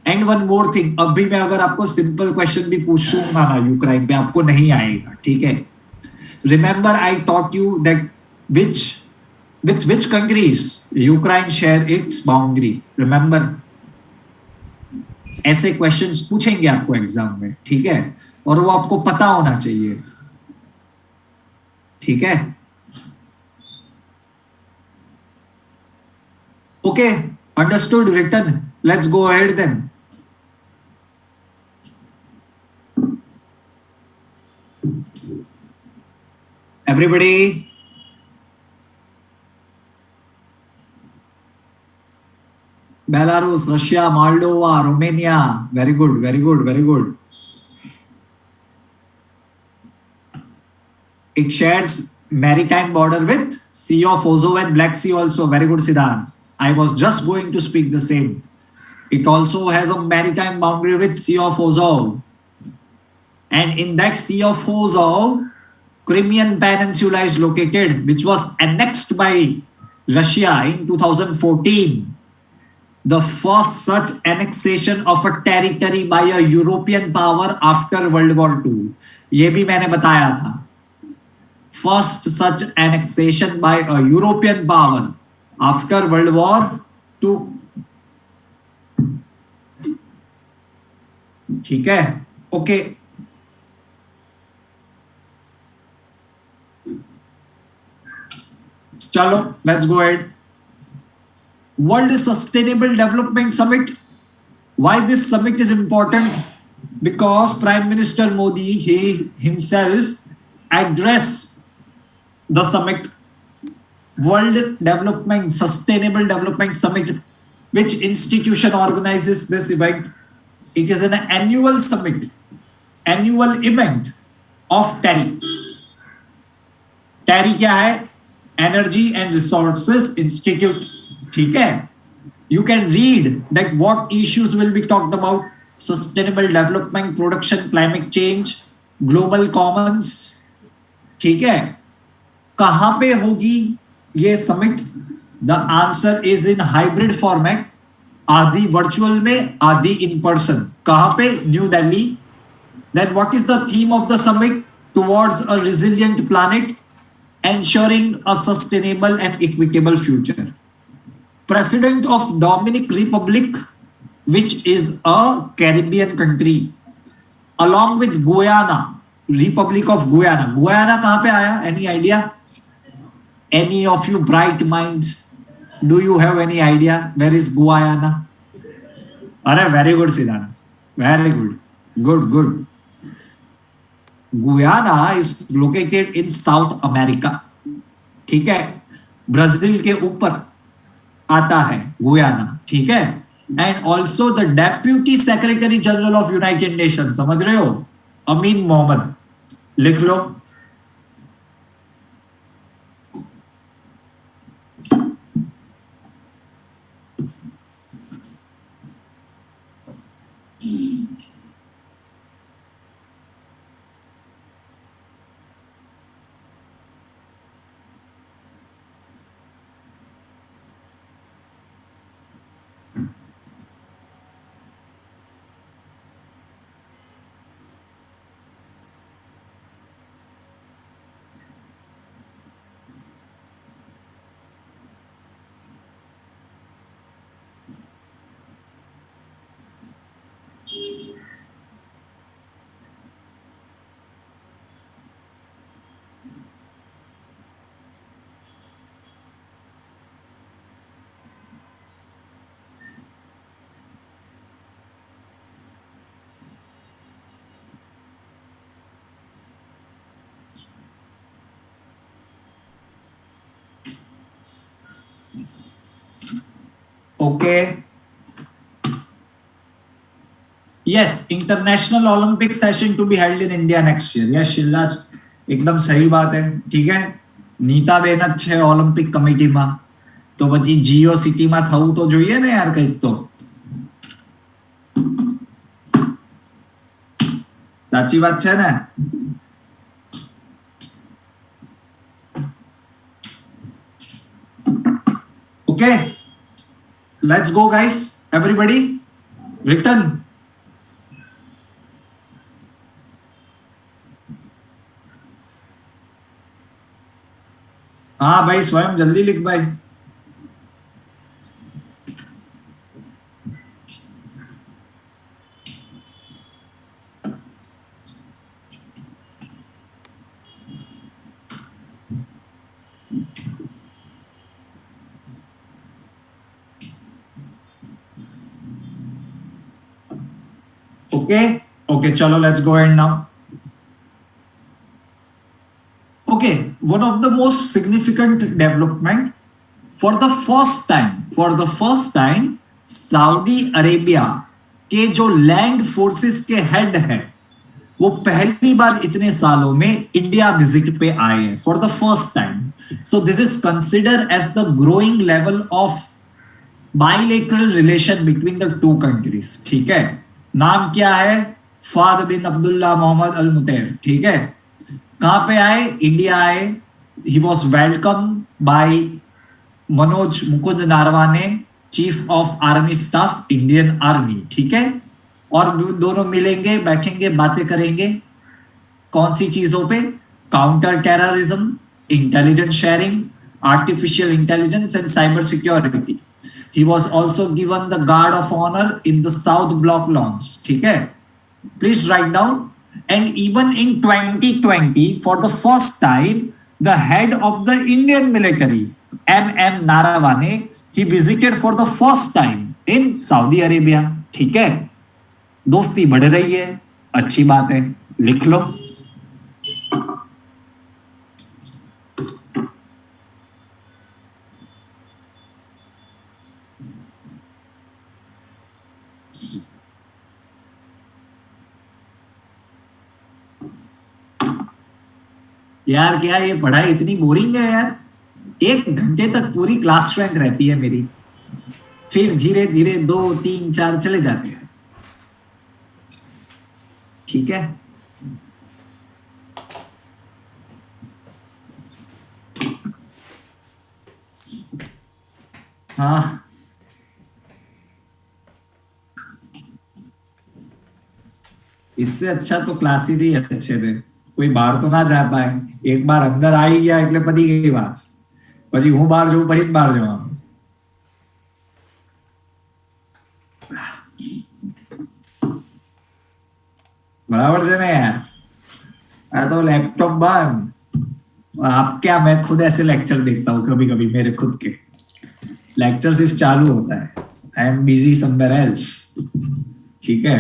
And one more thing, अभी मैं अगर आपको simple question भी पूछूंगा ना यूक्रेन पे, आपको नहीं आएगा. ठीक है? Remember I taught you that which with which countries Ukraine share its boundary. Remember, ऐसे क्वेश्चंस पूछेंगे आपको एग्जाम में. ठीक है? और वो आपको पता होना चाहिए. ठीक है? Okay, understood, written. Let's go ahead then. Everybody, Belarus, Russia, Moldova, Romania. Very good, very good, very good. It shares maritime border with Sea of Azov and Black Sea also. Very good, Siddhant. I was just going to speak the same. It also has a maritime boundary with Sea of Azov. And in that Sea of Azov, Crimean Peninsula is located, which was annexed by Russia in 2014. The first such annexation of a territory by a European power after World War II. ये भी मैंने बताया था. First such annexation by a European power after World War II. ठीक है? Okay. चलो, let's go ahead. World Sustainable Development Summit. Why this summit is important? Because Prime Minister Modi, he himself addressed the summit. World Development Sustainable Development Summit. Which institution organizes this event? It is an annual summit, annual event of TERI. TERI क्या है? Energy and Resources Institute. ठीक है? You can read that what issues will be talked about: sustainable development, production, climate change, global commons. ठीक है? कहां पे होगी ये summit? The answer is in hybrid format. आधी वर्चुअल में, आधी इन पर्सन. कहां पे? New Delhi. Then what is the theme of the summit? Towards a resilient planet, ensuring a sustainable and equitable future. President of Dominican Republic, which is a Caribbean country, along with Guyana, Republic of Guyana. Guyana कहाँ पे आया? Any idea? Any of you bright minds? Do you have any idea where is Guyana? अरे very good Siddhant, very good, good, good. Guyana is located in South America. ठीक है? Brazil के ऊपर आता है गुयाना. ठीक है? And also the deputy secretary general of United nation. समझ रहे हो? अमीन मोहम्मद. लिख लो. Okay. Yes, International Olympic session to be held in India next year. Yes, शिल्लाज एकदम सही बात है. ठीक है? नीता बेन છે ઓલિમ્પિક કમિટીમાં, તો પછી જીઓ સિટીમાં થવું તો જોઈએ ને યાર કંઈક તો. સાચી વાત છે ને? Let's go, guys. Everybody, written. हाँ भाई, स्वयं जल्दी लिख भाई. Okay, chalo, let's go ahead now. Okay, one of the most significant development, for the first time Saudi Arabia के जो लैंड फोर्सेस के हेड है वो पहली बार इतने सालों में इंडिया विजिट पे आए हैं for the first time. So this is considered as the growing level of bilateral relation between the two countries. ठीक है, नाम क्या है? Fahad bin Abdullah Mohammed Al Mutair. ठीक है, कहां पे आए? इंडिया आए. He was welcome by Manoj Mukund Naravane, chief of army staff, Indian army. ठीक है, और दोनों मिलेंगे, बैठेंगे, बातें करेंगे. कौन सी चीजों पे? Counter terrorism, intelligence sharing, artificial intelligence and cyber security. He was also given the guard of honor in the South Block launch. ठीक है, please write down. And even in 2020, for the first time, the head of the Indian military, M.M. Naravane, he visited for the first time in Saudi Arabia. ठीक है, दोस्ती बढ़ रही है, अच्छी बात है, लिख लो. यार क्या ये पढ़ाई इतनी बोरिंग है यार. 1 घंटे तक पूरी क्लास स्ट्रेंथ रहती है मेरी, फिर धीरे धीरे 2, 3, 4 चले जाते हैं. ठीक है, हाँ, इससे अच्छा तो क्लासेस ही अच्छे थे. कोई बाहर तो ना जा पाए. एक बार अंदर आई गया એટલે પતી ગઈ વાત. પછી હું બહાર જઉં, પછી બહાર જવાનું. बराबर से नहीं यार. तो लैपटॉप बंद. आप क्या, मैं खुद ऐसे लेक्चर देखता हूँ कभी कभी, मेरे खुद के लेक्चर सिर्फ चालू होता है, I am busy somewhere else. ठीक है,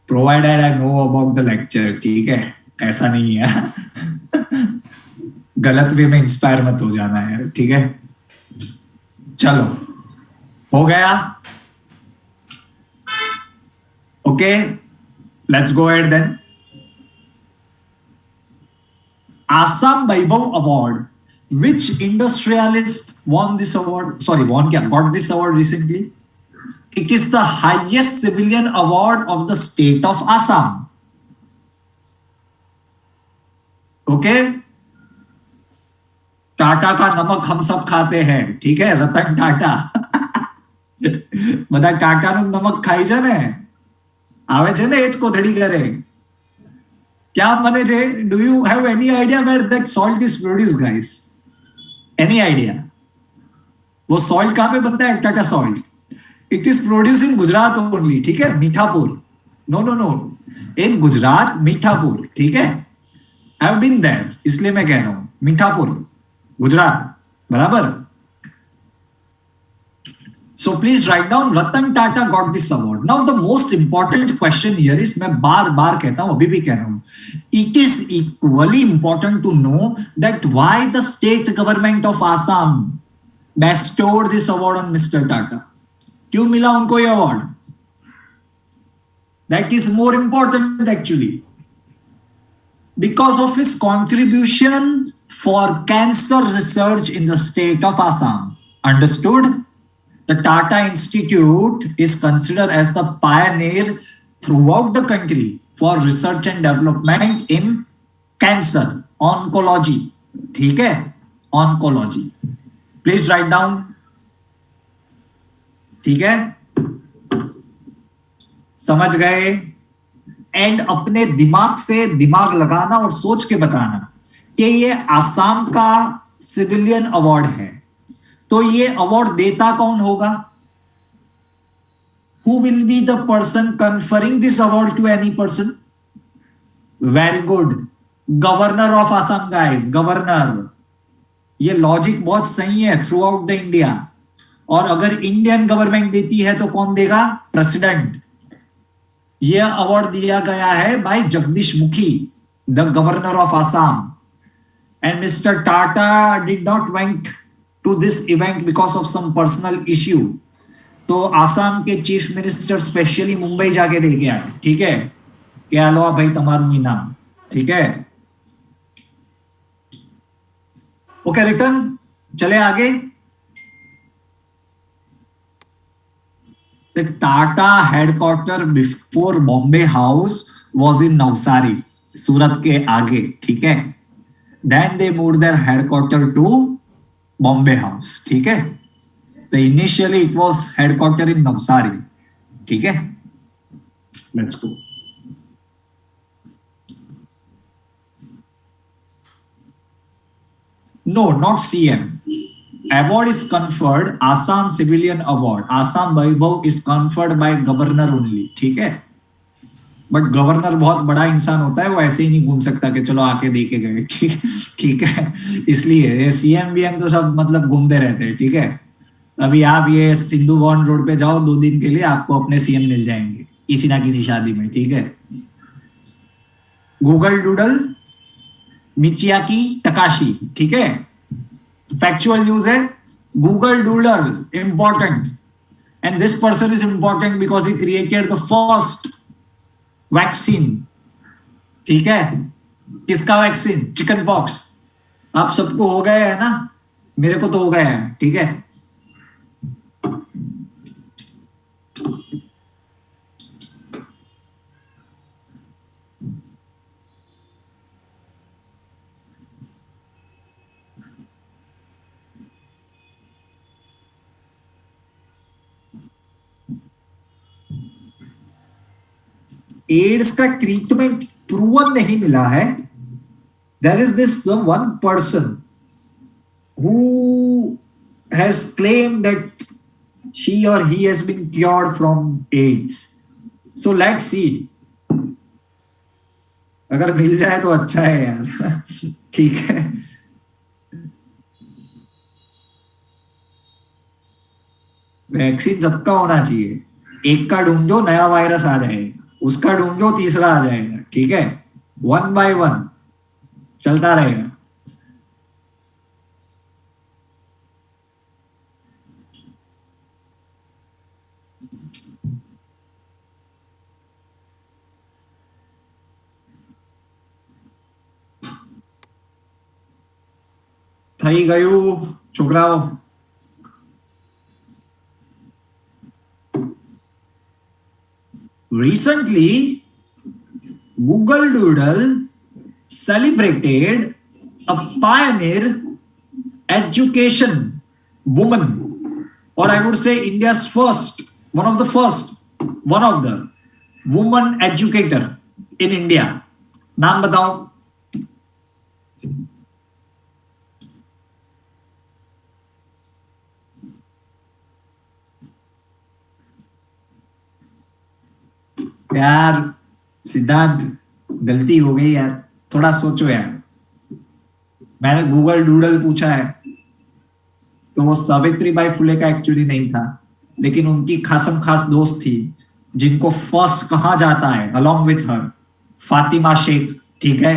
provided I know about the lecture. ठीक है, ऐसा नहीं है. गलत वे में इंस्पायर मत हो जाना है. ठीक है, चलो हो गया. Okay, let's go ahead then. Assam Vaibhav Award. Which industrialist won this award? Sorry, got this award recently? It is the highest civilian award of the state of Assam. Okay? Tata का नमक हम सब खाते हैं. ठीक है, रतन टाटा. બધા ટાટાનું નમક ખાઈ છે ને, આવે છે ને, એ જ કોથળી કરે. क्या बने जे? Do you have any idea where that salt is produced guys? Any idea? वो सॉल्ट कहां पे बनता है? Tata salt. It is produce in Gujarat only. ठीक है, Mithapur. No no no, in Gujarat, Mithapur. ठीक है, आई हैव बीन देयर, इसलिए मैं कह रहा हूं. मीठापुर, गुजरात. बराबर. So please write down, Ratan Tata got this award. Now the most important question here is, मैं बार बार कहता हूं, अभी भी कह रहा हूं, it is equally important to know that why the state government of Assam bestowed this award on Mr. Tata. क्यों मिला उनको ये award? That is more important actually. Because of his contribution for cancer research in the state of Assam. Understood? The Tata Institute is considered as the pioneer throughout the country for research and development in cancer, oncology. ठीक है, oncology. Please write down. ठीक है, समझ गए? And अपने दिमाग से दिमाग लगाना और सोच के बताना कि ये आसाम का सिविलियन अवार्ड है, तो ये अवार्ड देता कौन होगा? Who will be the person conferring this award to any person? Very good. Governor of Assam, guys. Governor. ये लॉजिक बहुत सही है थ्रू आउट द इंडिया। और अगर इंडियन गवर्नमेंट देती है तो कौन देगा? प्रेसिडेंट। ये अवार्ड दिया गया है by Jagdish Mukhi, the governor of Assam. And mister Tata did not went to this event because of some personal issue. तो आसाम के चीफ मिनिस्टर स्पेशली मुंबई जाके दे के आए। ठीक है, क्या लो भाई तुम्हारू इनाम। ठीक है, ओके, रिटर्न चले आगे। The Tata headquarter before Bombay House was in Navsari, सूरत के आगे। ठीक है, then they moved their headquarter to Bombay House। ठीक है, तो initially it was headquarter in Navsari। ठीक है, let's go। No, not CM। Award is conferred, Assam Civilian Award, Assam Vaibhav is conferred by governor only। ठीक है, but governor बहुत बड़ा इंसान होता है, वो ऐसे ही नहीं घूम सकता कि चलो आके दे के गए। ठीक है, इसलिए सीएम वीएम तो सब मतलब घूमते रहते हैं। ठीक है, अभी आप ये सिंधु भवन रोड पे जाओ 2 दिन के लिए, आपको अपने सीएम मिल जाएंगे किसी ना किसी शादी में। ठीक है, गूगल डूडल मिचियाकी तकाशी। ठीक है, फैक्चुअल न्यूज है, Google doodle important, and this person is important because he created the first vaccine. ठीक है, किसका वैक्सीन? Chicken pox. आप सबको हो गया है ना, मेरे को तो हो गया है। ठीक है, एड्स का ट्रीटमेंट प्रूवन नहीं मिला है। There is this one person who has claimed that she or he has been cured from AIDS। so let's see, अगर मिल जाए तो अच्छा है यार। ठीक है, वैक्सीन सबका होना चाहिए। एक का ढूंढो नया वायरस आ जाएगा, उसका ढूंढो तीसरा आ जाएगा। ठीक है, 1 by 1 चलता रहेगा। થઈ ગયું છોકરાઓ? Recently, Google Doodle celebrated a pioneer education woman, or I would say India's first, one of the woman educator in India। नाम बताओ। यार सिद्धांत, गलती हो गई यार, थोड़ा सोचो यार। मैंने गूगल डूडल पूछा है तो वो सावित्रीबाई फुले का एक्चुअली नहीं था, लेकिन उनकी खासम खास दोस्त थी जिनको फर्स्ट कहा जाता है along with her, Fatima Shaikh. ठीक है,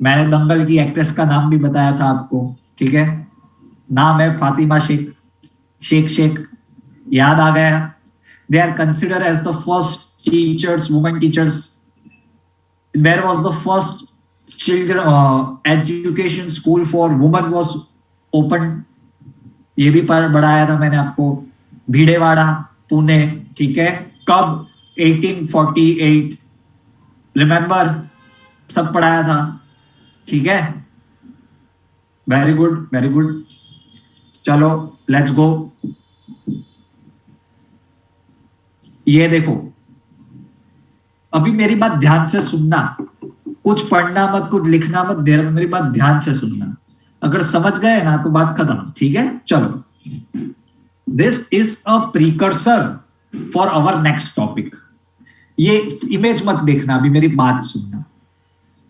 मैंने दंगल की एक्ट्रेस का नाम भी बताया था आपको। ठीक है, नाम है फातिमा शेख। शेख याद आ गया। They are consider as the first teachers, women teachers। Where was the first children education school for women was opened? ये भी बढ़ाया था मैंने आपको, भीड़ेवाड़ा, पुणे। ठीक है, कब? 1848। रिमेंबर, सब पढ़ाया था। ठीक है, वेरी गुड, वेरी गुड। चलो लेट्स गो। ये देखो, अभी मेरी बात ध्यान से सुनना, कुछ पढ़ना मत, कुछ लिखना मत, मेरी बात ध्यान से सुनना। अगर समझ गए ना तो बात खत्म, ठीक है। चलो, this is a precursor for our next topic. ये इमेज मत देखना, अभी मेरी बात सुनना।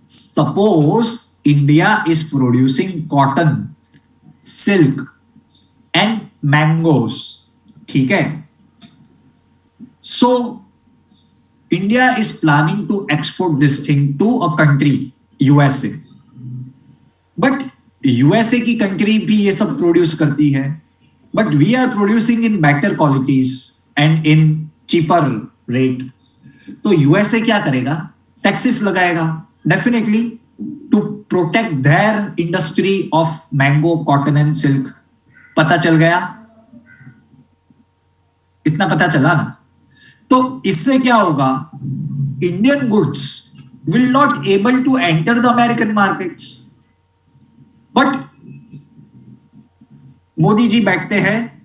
Suppose India is producing cotton, silk and mangoes, ठीक है। So India is planning to export this thing to a country, USA. But USA की कंट्री भी ये सब प्रोड्यूस करती है, but we are producing in better qualities and in cheaper rate. तो USA क्या करेगा? टैक्सेस लगाएगा, definitely, to protect their industry of mango, cotton and silk. पता चल गया? इतना पता चला ना? तो इससे क्या होगा? Indian goods will not able to enter the American markets. But Modi ji बैठते हैं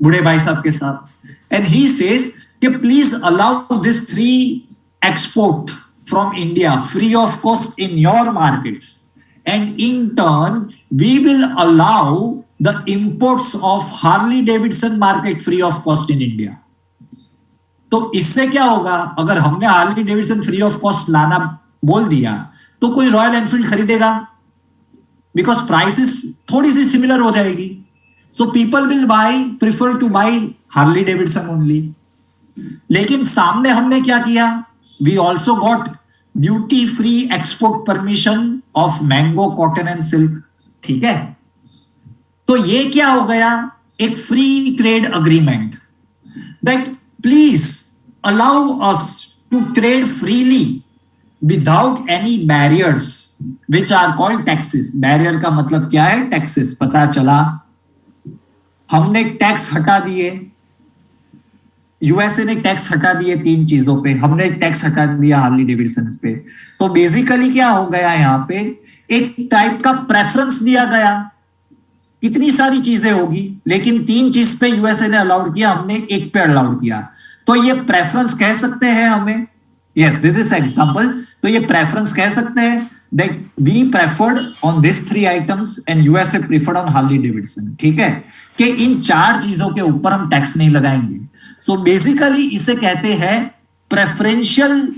बूढ़े भाई साहब के साथ एंड ही सेज कि please allow this 3 export from India free of cost in your markets, and in turn we will allow the imports of Harley Davidson market free of cost in India. तो इससे क्या होगा? अगर हमने Harley Davidson free of cost लाना बोल दिया तो कोई रॉयल एनफील्ड खरीदेगा, बिकॉज प्राइसेस थोड़ी सी सिमिलर हो जाएगी। So people will prefer to buy Harley Davidson only. लेकिन सामने हमने क्या किया? We also got duty free export permission of mango, cotton and silk, ठीक है। तो ये क्या हो गया? एक free trade agreement that please allow us to trade freely without any barriers which are called taxes. Barrier का मतलब क्या है? टैक्सेस। पता चला? हमने टैक्स हटा दिए, यूएसए ने टैक्स हटा दिए 3 चीजों पे, हमने टैक्स हटा दिया हार्ली डेविडसन पे। तो बेसिकली क्या हो गया? यहां पे एक टाइप का प्रेफरेंस दिया गया। इतनी सारी चीजें होगी लेकिन 3 चीज पे यूएसए ने अलाउड किया, हमने एक पे अलाउड किया। तो ये प्रेफरेंस कह सकते हैं हमें। Yes, this is example. तो ये प्रेफरेंस कह सकते हैं that we preferred on these 3 items and USA preferred on Harley Davidson, ठीक है, कि इन 4 चीजों के ऊपर हम टैक्स नहीं लगाएंगे। सो बेसिकली इसे कहते हैं preferential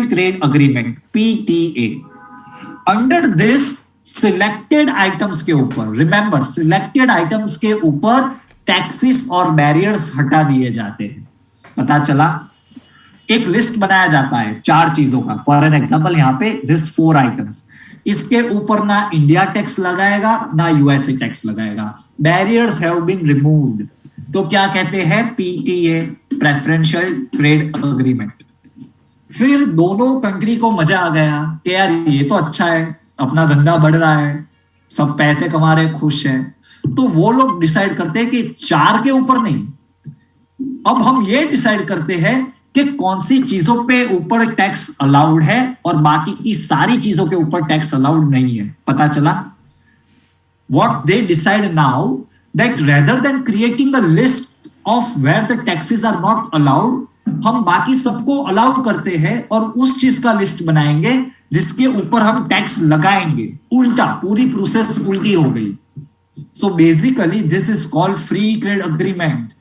trade agreement, PTA। Under this selected items के ऊपर, रिमेंबर, सिलेक्टेड आइटम्स के ऊपर टैक्सेस और बैरियर्स हटा दिए जाते हैं। पता चला? एक लिस्ट बनाया जाता है 4 चीजों का। फॉर एन एग्जांपल यहां पे दिस 4 आइटम्स, इसके ऊपर ना इंडिया टैक्स लगाएगा ना यूएसए टैक्स लगाएगा। Barriers have been removed. तो क्या कहते हैं? PTA, preferential trade agreement. फिर दोनों कंट्री को मजा आ गया कि यार ये तो अच्छा है, अपना धंधा बढ़ रहा है, सब पैसे कमा रहे, खुश है। तो वो लोग डिसाइड करते हैं कि 4 के ऊपर नहीं, अब हम ये डिसाइड करते हैं कि कौन सी चीजों पे ऊपर टैक्स अलाउड है और बाकी की सारी चीजों के ऊपर टैक्स अलाउड नहीं है। पता चला? What they decide now that rather than creating a list of where the taxes are not allowed, हम बाकी सबको अलाउ करते हैं और उस चीज का लिस्ट बनाएंगे जिसके ऊपर हम टैक्स लगाएंगे। उल्टा, पूरी प्रोसेस उल्टी हो गई। So basically this is called free trade agreement,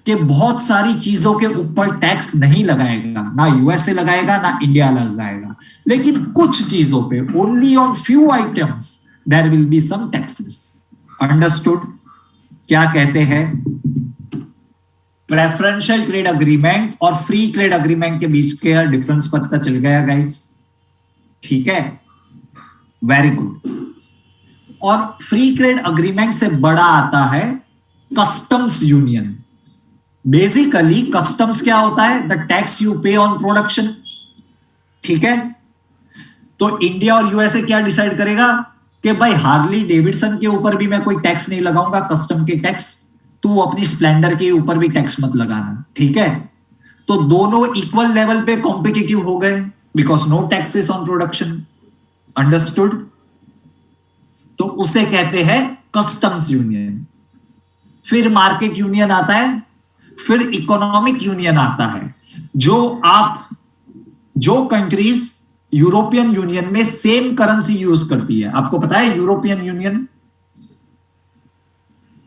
कि बहुत सारी चीजों के ऊपर टैक्स नहीं लगाएगा, ना यूएसए लगाएगा ना इंडिया लगाएगा, लेकिन कुछ चीजों पे, only on few items there will be some taxes. Understood? क्या कहते हैं? प्रेफरेंशियल ट्रेड अग्रीमेंट और फ्री ट्रेड अग्रीमेंट के बीच का डिफरेंस पता चल गया गाइस? ठीक है, वेरी गुड। और फ्री ट्रेड अग्रीमेंट से बड़ा आता है कस्टम्स यूनियन। बेसिकली कस्टम्स क्या होता है? द टैक्स यू पे ऑन प्रोडक्शन, ठीक है। तो इंडिया और यूएसए क्या डिसाइड करेगा कि भाई हार्ली डेविडसन के ऊपर भी मैं कोई टैक्स नहीं लगाऊंगा, कस्टम के टैक्स, तू अपनी स्प्लेंडर के ऊपर भी टैक्स मत लगाना, ठीक है। तो दोनों इक्वल लेवल पे कॉम्पिटिटिव हो गए because no taxes on production. Understood? तो उसे कहते हैं कस्टम्स यूनियन। फिर मार्केट यूनियन आता है, फिर इकोनॉमिक यूनियन आता है। जो कंट्रीज यूरोपियन यूनियन में सेम करेंसी यूज करती है, आपको पता है European union,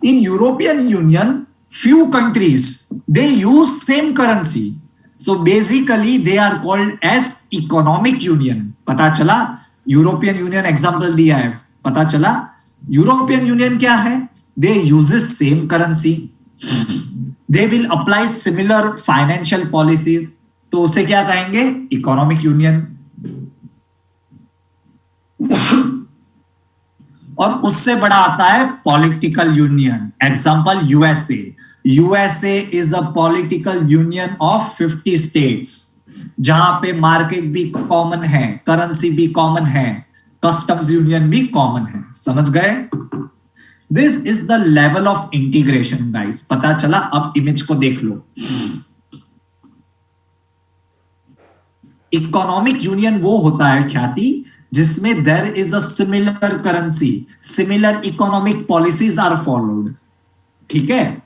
in European Union, few countries they use same currency. So basically they are called as economic union. पता चला? यूरोपियन यूनियन एग्जांपल दिया है, पता चला यूरोपियन यूनियन क्या है? They uses same currency. They will apply similar financial policies. तो उसे क्या कहेंगे? Economic union. और उससे बड़ा आता है political union. Example USA. USA is a political union of 50 states, जहां पे मार्केट भी कॉमन है, करेंसी भी कॉमन है, कस्टम्स यूनियन भी कॉमन है। समझ गए? This is the level of integration guys. पता चला? अब इमेज को देख लो। इकोनॉमिक यूनियन वो होता है ख्याति जिसमें there is a similar currency, similar economic policies are followed. ठीक है?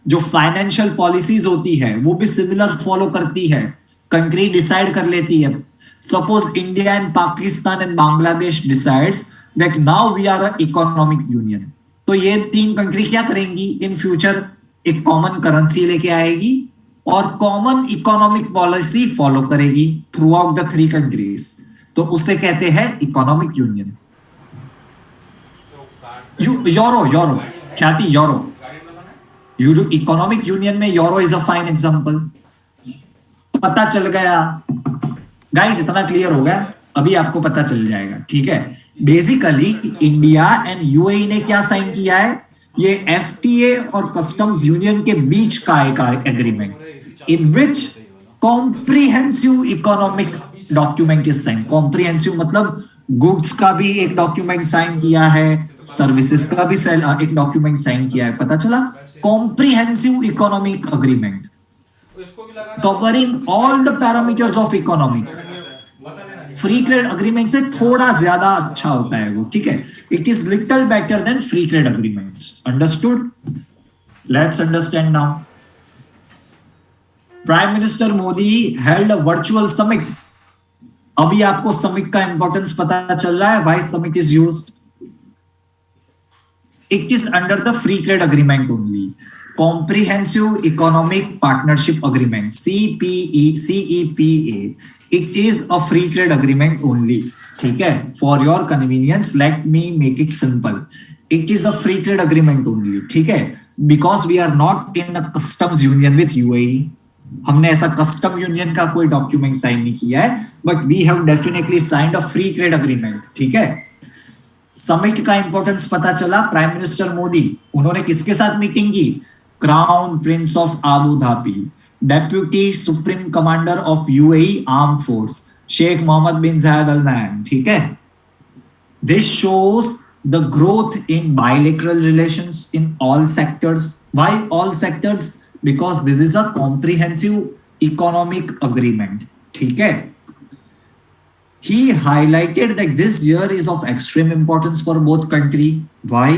जो फाइनेंशियल पॉलिसीज होती है वो भी सिमिलर फॉलो करती है, कंट्री डिसाइड कर लेती है। Suppose India and Pakistan and Bangladesh decides that now we are a economic union, तो ये तीन कंट्री क्या करेंगी इन फ्यूचर? एक कॉमन करेंसी लेके आएगी और कॉमन इकोनॉमिक पॉलिसी फॉलो करेगी throughout the three countries. तो उसे कहते हैं इकोनॉमिक यूनियन। यूरो, यूरो ख्याति, यूरो इकोनॉमिक यूनियन में euro is a fine example. पता चल गया गाइस? इतना क्लियर हो गया? अभी आपको पता चल जाएगा। ठीक है? बेसिकली इंडिया एंड यूएई ने क्या साइन किया है? ये एफटीए और कस्टम्स यूनियन के बीच का एक agreement in which comprehensive economic document is sine. Comprehensive मतलब गुड्स का भी एक डॉक्यूमेंट साइन किया है, सर्विसेज का भी एक डॉक्यूमेंट साइन किया है। पता चला? Comprehensive economic agreement covering all the parameters of economic. Free trade agreement से थोड़ा ज्यादा अच्छा होता है वो। ठीक है? It is little better than free trade agreements. Understood? Let's understand now. Prime minister Modi held a virtual summit. अभी आपको समिट का इंपॉर्टेंस पता चल रहा है, why summit is used. It is under the free trade agreement only, comprehensive economic partnership agreement, CEPA। It is a free trade agreement only. ठीक है? For your convenience let me make it simple. It is a free trade agreement only. ठीक है? Because we are not in a customs union with UAE. हमने ऐसा custom union का कोई document sign नहीं किया है, but we have definitely signed a free trade agreement. ठीक है? समिट का इंपॉर्टेंस पता चला। प्राइम मिनिस्टर मोदी, उन्होंने किसके साथ मीटिंग की? Crown prince of Abu Dhabi, deputy supreme commander of UAE arm force Sheikh Mohammed bin Zayed Al Nahyan. ठीक है? This shows the growth in bilateral relations in all sectors. Why all sectors? Because this is a comprehensive economic agreement. ठीक है? He highlighted that this year is of extreme importance for both country. Why?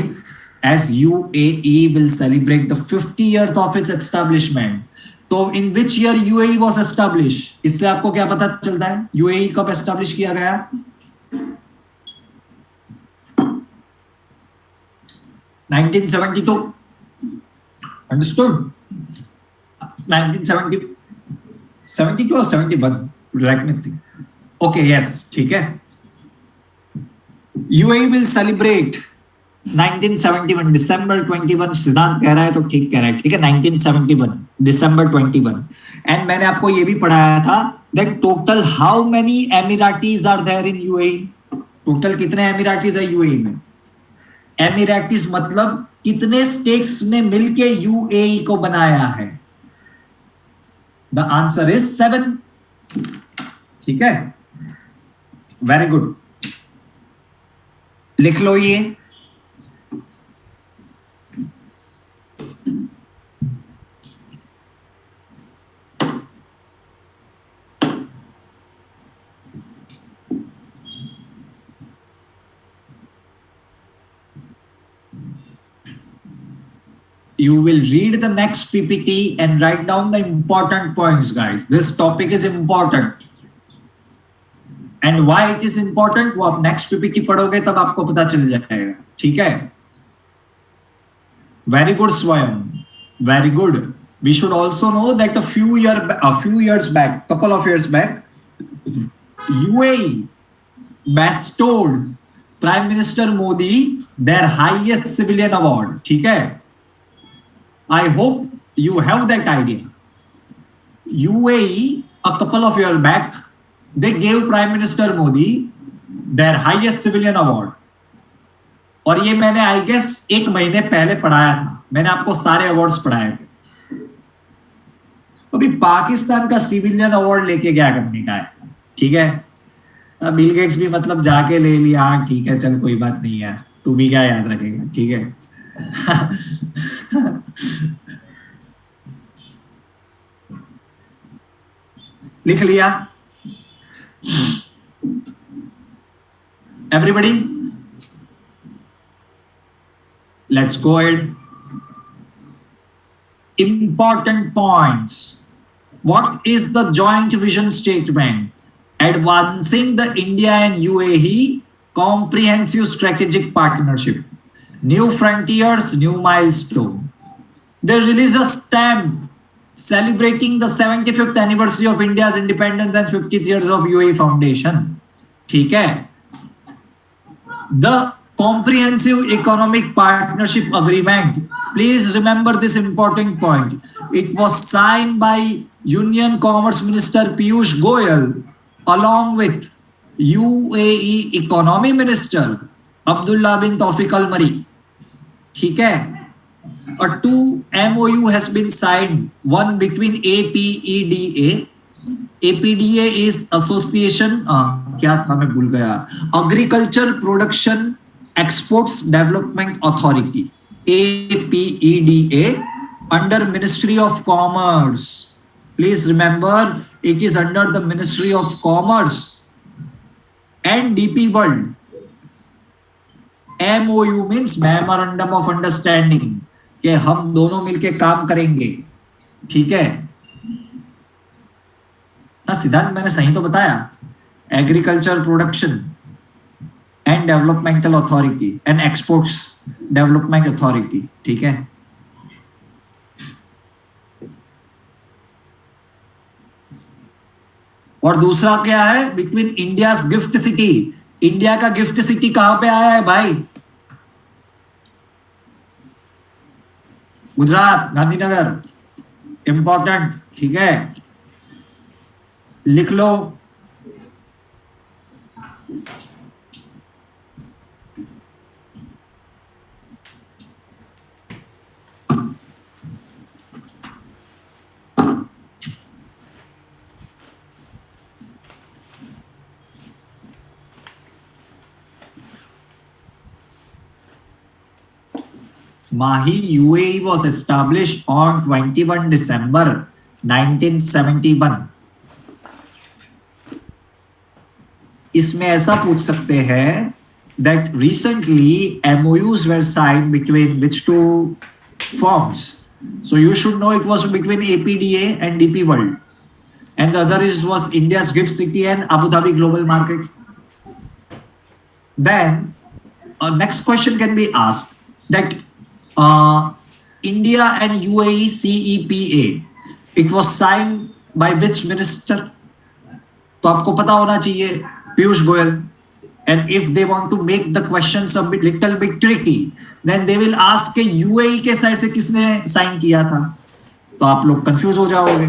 As UAE will celebrate the 50 years of its establishment. तो in which year UAE was established? इससे आपको क्या पता चलता है? UAE कब एस्टैब्लिश किया गया? 1972. Understood? 1970, 72 or 71? Let me think. Okay, yes, ठीक है? UAE will celebrate 1971 December 21. सिद्धांत कह रहा है तो ठीक कह रहा है। ठीक है? 1971 December 21. एंड मैंने आपको ये भी पढ़ाया था that total how many Emiratis are there in UAE? Total कितने एमिराटीज है यूएई में? एमिरेटिस मतलब कितने स्टेट्स ने मिलके यूएई को बनाया है? The answer is 7। ठीक है? वेरी गुड, लिख लो ये। You will read the next PPT and write down the important points, guys. This topic is important. And why it is important, वो आप next PPT पढ़ोगे तब आपको पता चल जाएगा. ठीक है? Very good, Swayam. Very good. We should also know that a few years back, couple of years back, UAE bestowed Prime Minister Modi their highest civilian award. ठीक है? I hope you have that idea. UAE, a couple of years back, they gave Prime Minister Modi their highest civilian award. और ये मैंने I guess 1 महीने पहले पढ़ाया था. मैंने आपको सारे अवार्ड्स पढ़ाए थे. अभी पाकिस्तान का सिविलियन अवार्ड लेके क्या करने का है? ठीक है, बिल गेट्स भी मतलब जाके ले लिया. हाँ ठीक है, चल कोई बात नहीं यार, तू भी क्या याद रखेगा. ठीक है. लिख लिया everybody? Let's go ahead. Important points. What is the joint vision statement? Advancing the India and UAE comprehensive strategic partnership. New frontiers, new milestone. They release a stamp celebrating the 75th anniversary of India's independence and 50th years of UAE foundation. ठीक है? The Comprehensive Economic Partnership Agreement. Please remember this important point. It was signed by Union Commerce Minister Piyush Goyal along with UAE Economy Minister Abdullah bin Tawfiq Al Mari. ठीक है? A 2 MOU has been signed. One between APEDA. APDA is Association. क्या था मैं भूल गया. Agriculture Production Exports Development Authority. APEDA under Ministry of Commerce. Please remember, it is under the Ministry of Commerce. And DP World. MOU means Memorandum of Understanding. कि हम दोनों मिलके काम करेंगे. ठीक है? हाँ सिद्धांत, मैंने सही तो बताया. Agriculture production and developmental authority and exports development authority. ठीक है? और दूसरा क्या है? Between India's gift city. India का गिफ्ट सिटी कहां पे आया है भाई? गुजरात, गांधीनगर. इंपॉर्टेंट. ठीक है? लिख लो. Mahi UAE was established on 21 December 1971. इसमें ऐसा पूछ सकते हैं that recently MOUs were signed between which two firms. So you should know it was between APDA and DP World. And the other was India's Gift City and Abu Dhabi Global Market. Then next question can be asked that India and UAE CEPA, it was signed by which minister? तो आपको पता होना चाहिए, Piyush Goyal. And if they want to make the questions a little bit tricky, then they will ask कि UAE के side से किसने sign किया था. तो आप लोग कंफ्यूज हो जाओगे.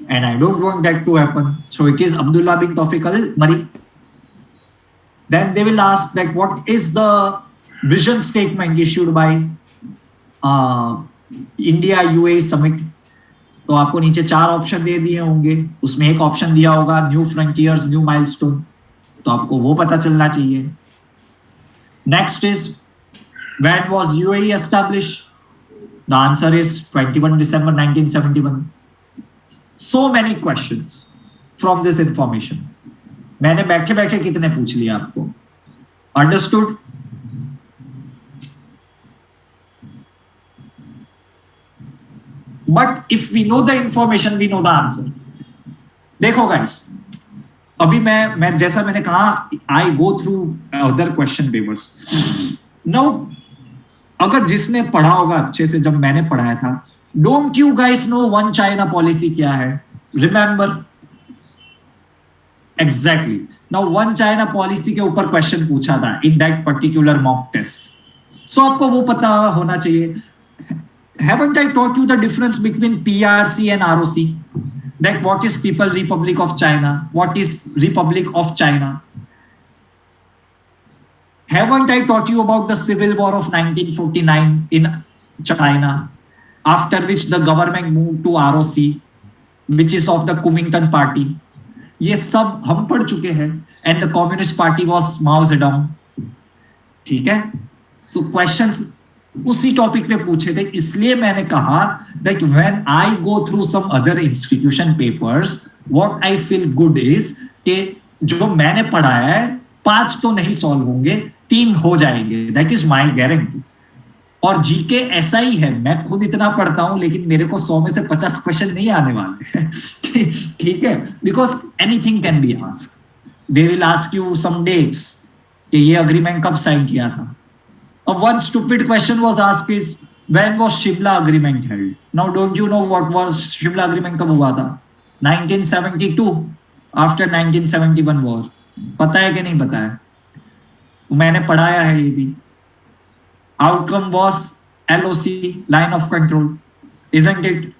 And I don't want that to happen. So it is Abdullah bin Tawfiq Al Mari. Then they will ask that what is the vision statement issued by India UAE summit. तो आपको नीचे 4 option दे दिए होंगे, उसमें एक option दिया होगा new frontiers new milestone. तो आपको वो पता चलना चाहिए. Next is when was UAE establish? The answer is 21 December 1971. So many questions from this information. मैंने बैठे बैठे कितने पूछ लिया आपको. Understood? But if we know the information we know the answer. देखो गाइस, अभी मैं जैसा मैंने कहा, I go through other question papers. Now अगर जिसने पढ़ा होगा अच्छे से, जब मैंने पढ़ाया था, don't you guys know one China policy क्या है? Remember exactly. Now one China policy के ऊपर क्वेश्चन पूछा था in that particular mock test. So आपको वो पता होना चाहिए. Haven't I taught you the difference between PRC and ROC? That what is People Republic of China? What is Republic of China? Haven't I taught you about the Civil War of 1949 in China, after which the government moved to ROC, which is of the Kuomintang party? ये सब हम पढ़ चुके हैं. And the Communist Party was Mao Zedong. ठीक है? So questions उसी topic पे पूछे थे. इसलिए मैंने कहा that when I go through some other institution papers, what I feel good is कि जो मैंने पढ़ाया है 5 तो नहीं सॉल्व होंगे, 3 हो जाएंगे. That is my guarantee. और जीके ऐसा ही है. मैं खुद इतना पढ़ता हूं, लेकिन मेरे को 100 में से 50 क्वेश्चन नहीं आने वाले हैं. ठीक है, because anything can be asked. They will ask you some dates कि ये अग्रीमेंट कब साइन किया था. One stupid question was asked is, when was Shimla Agreement held? Now don't you know what was Shimla Agreement कब हुआ था? 1972, after 1971 war. पता है कि नहीं पता है? मैंने पढ़ाया है ये भी. Outcome was LOC, line of control, isn't it?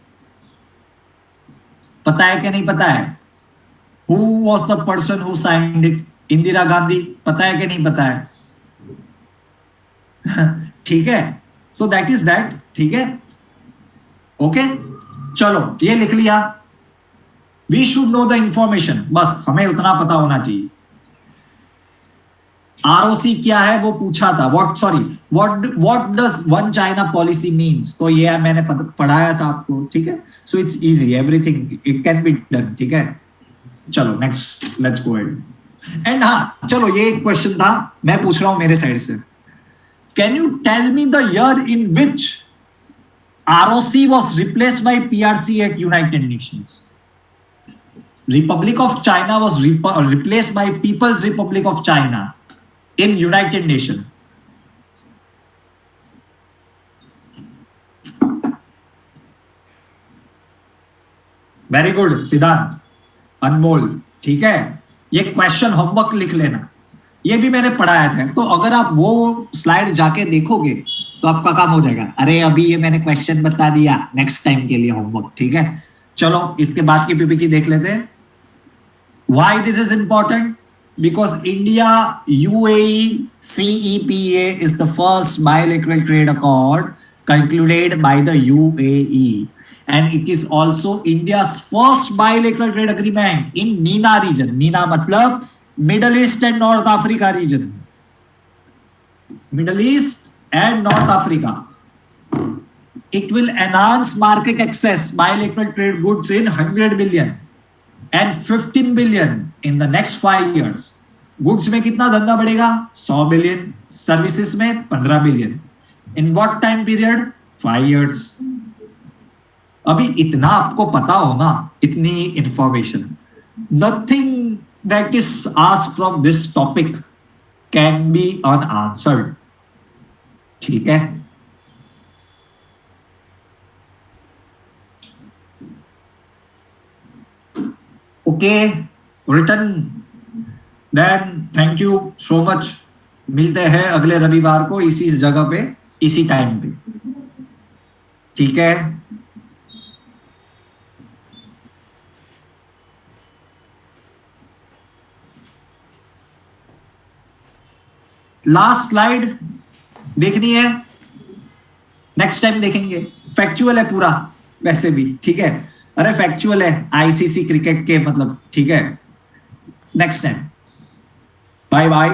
पता है कि नहीं पता है? Who was the person who signed it? Indira Gandhi. पता है कि नहीं पता है? ठीक है. So that is that. ठीक है, ओके. चलो ये लिख लिया. We should know the information. बस हमें उतना पता होना चाहिए. आरओसी क्या है वो पूछा था. What does one China policy means? तो ये मैंने पढ़ाया था आपको. ठीक है, so it's easy, everything it can be done. ठीक है, चलो next, let's go ahead. And हाँ, चलो ये एक क्वेश्चन था, मैं पूछ रहा हूं मेरे साइड से. Can you tell me the year in which ROC was replaced by PRC at United Nations? Republic of China was replaced by People's Republic of China in United Nations. Very good, सिद्धांत, अनमोल. ठीक है, ये question homework लिख लेना. ये भी मैंने पढ़ाया था. तो अगर आप वो स्लाइड जाके देखोगे तो आपका काम हो जाएगा. अरे अभी ये मैंने क्वेश्चन बता दिया, नेक्स्ट टाइम के लिए होमवर्क. ठीक है, चलो इसके बाद की पीपीटी देख लेते हैं. Why this is important? Because India UAE CEPA is the first bilateral trade accord concluded by the UAE, and it is also India's first bilateral trade agreement in MENA region. MENA मतलब Middle East and North Africa region. Middle East and North Africa. It will enhance market access, bilateral trade goods in 100 billion and 15 billion in the next 5 years. Goods में कितना धंधा बढ़ेगा? 100 billion. Services में 15 billion. In what time period? 5 years. अभी इतना आपको पता हो ना, इतनी information. Nothing that is asked from this topic can be unanswered. ठीक है, okay, return. Then thank you so much. मिलते हैं अगले रविवार को इसी जगह पे, इसी टाइम पे. ठीक है, लास्ट स्लाइड देखनी है, नेक्स्ट टाइम देखेंगे. फैक्चुअल है पूरा वैसे भी. ठीक है, अरे फैक्चुअल है ICC क्रिकेट के, मतलब. ठीक है, नेक्स्ट टाइम. Bye bye.